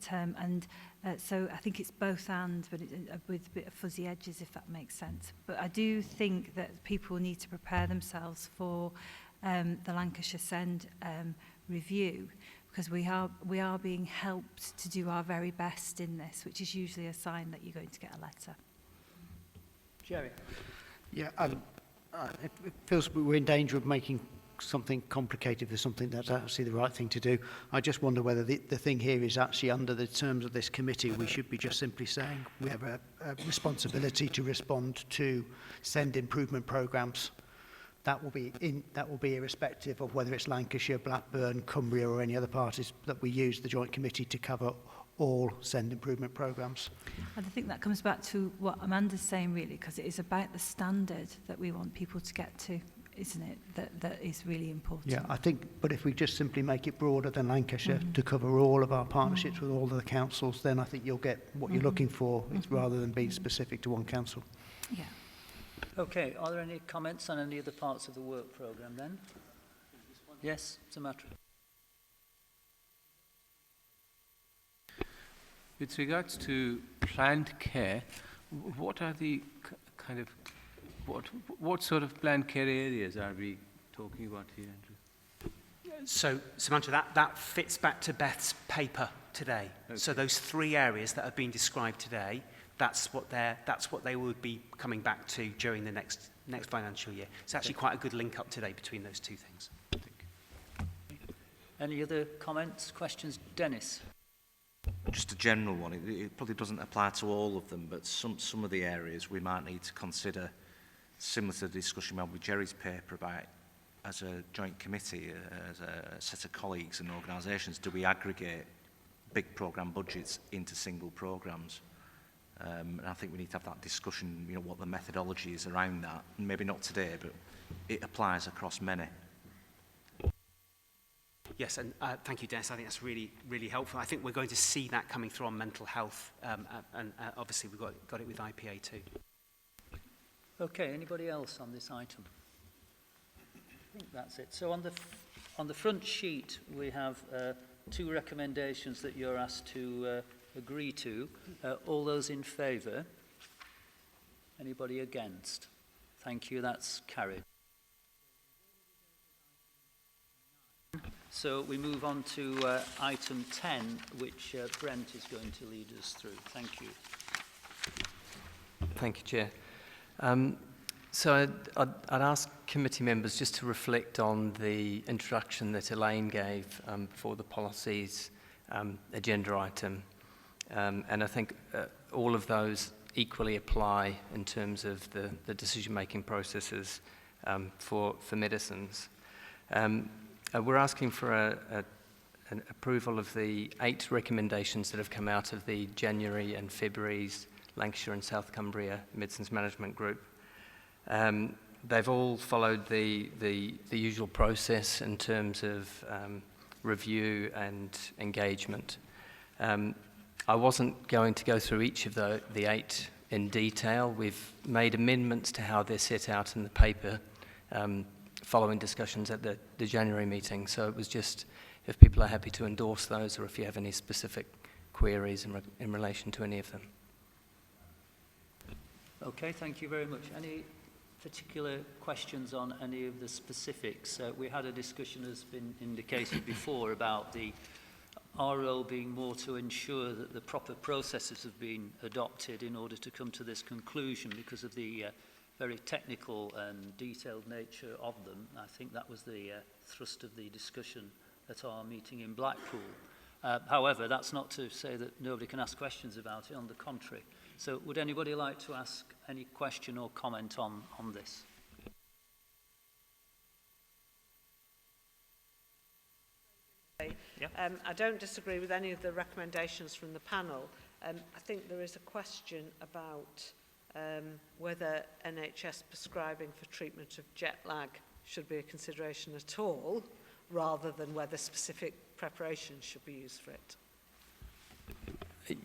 so I think it's both and, but with a bit of fuzzy edges, if that makes sense. But I do think that people need to prepare themselves for the Lancashire Send review, because we are being helped to do our very best in this, which is usually a sign that you're going to get a letter. Jerry. Yeah, it feels we're in danger of making something complicated for something that's actually the right thing to do. I just wonder whether the thing here is actually under the terms of this committee, we should be just simply saying we have a responsibility to respond to send improvement programmes. That will be irrespective of whether it's Lancashire, Blackburn, Cumbria or any other parties that we use the joint committee to cover all send improvement programmes. And I think that comes back to what Amanda's saying really, because it is about the standard that we want people to get to, isn't it, that is really important. Yeah, I think, but if we just simply make it broader than Lancashire to cover all of our partnerships with all of the councils, then I think you'll get what you're looking for, rather than being specific to one council. Yeah. Okay, are there any comments on any other parts of the work programme then? Yes, Sumatra. With regards to planned care, what are the kind of what sort of planned care areas are we talking about here, Andrew? So, Samantha, that fits back to Beth's paper today. Okay. So those 3 areas that have been described today, that's what they would be coming back to during the next financial year. It's actually quite a good link up today between those 2 things, I think. Any other comments, questions? Dennis? Just a general one. It probably doesn't apply to all of them, but some of the areas we might need to consider similar to the discussion we had with Jerry's paper about, as a joint committee, as a set of colleagues and organisations, do we aggregate big programme budgets into single programmes? And I think we need to have that discussion, you know, what the methodology is around that. And maybe not today, but it applies across many. Yes, and thank you, Dennis. I think that's really, really helpful. I think we're going to see that coming through on mental health, and obviously we've got it with IPA too. Okay, anybody else on this item? I think that's it. So on the front sheet, we have 2 recommendations that you're asked to agree to. All those in favour? Anybody against? Thank you, that's carried. So we move on to item 10, which Brent is going to lead us through. Thank you. Thank you, Chair. So I'd ask committee members just to reflect on the introduction that Elaine gave for the policies agenda item. And I think all of those equally apply in terms of the decision-making processes for medicines. We're asking for an approval of the 8 recommendations that have come out of the January and February's Lancashire and South Cumbria Medicines Management Group. They've all followed the usual process in terms of review and engagement. I wasn't going to go through each of the 8 in detail. We've made amendments to how they're set out in the paper following discussions at the January meeting. So it was just if people are happy to endorse those or if you have any specific queries in relation to any of them. Okay, thank you very much. Any particular questions on any of the specifics? We had a discussion, as been indicated before, about our role being more to ensure that the proper processes have been adopted in order to come to this conclusion because of the very technical and detailed nature of them. I think that was the thrust of the discussion at our meeting in Blackpool. However, that's not to say that nobody can ask questions about it, on the contrary. So would anybody like to ask any question or comment on this? Yeah. I don't disagree with any of the recommendations from the panel. I think there is a question about whether NHS prescribing for treatment of jet lag should be a consideration at all, rather than whether specific preparations should be used for it.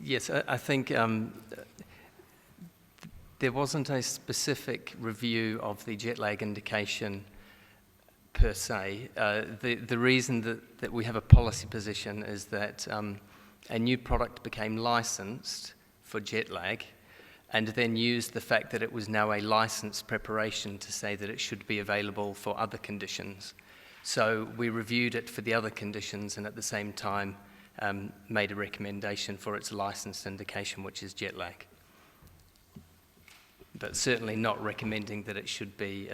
Yes, I think there wasn't a specific review of the jet lag indication per se. The reason that we have a policy position is that a new product became licensed for jet lag and then used the fact that it was now a licensed preparation to say that it should be available for other conditions. So we reviewed it for the other conditions and at the same time made a recommendation for its licensed indication, which is jet lag. But certainly not recommending that it should be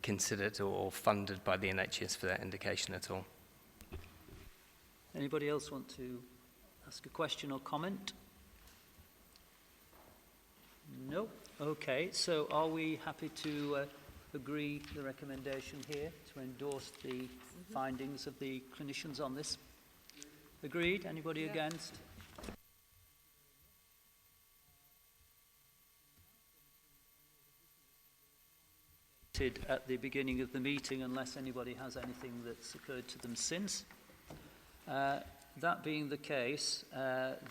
considered or funded by the NHS for that indication at all. Anybody else want to ask a question or comment? No? Okay, so are we happy to agree the recommendation here to endorse the findings of the clinicians on this? Agreed? Anybody against? At the beginning of the meeting, unless anybody has anything that's occurred to them since. That being the case,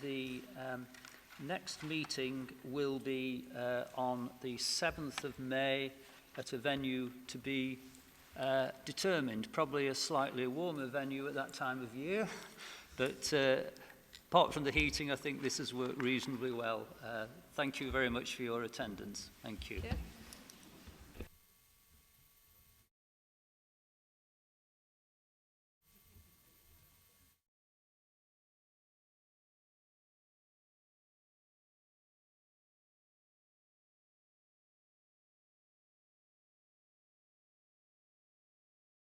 the next meeting will be on the 7th of May at a venue to be determined, probably a slightly warmer venue at that time of year, but apart from the heating, I think this has worked reasonably well. Thank you very much for your attendance. Thank you. Yeah.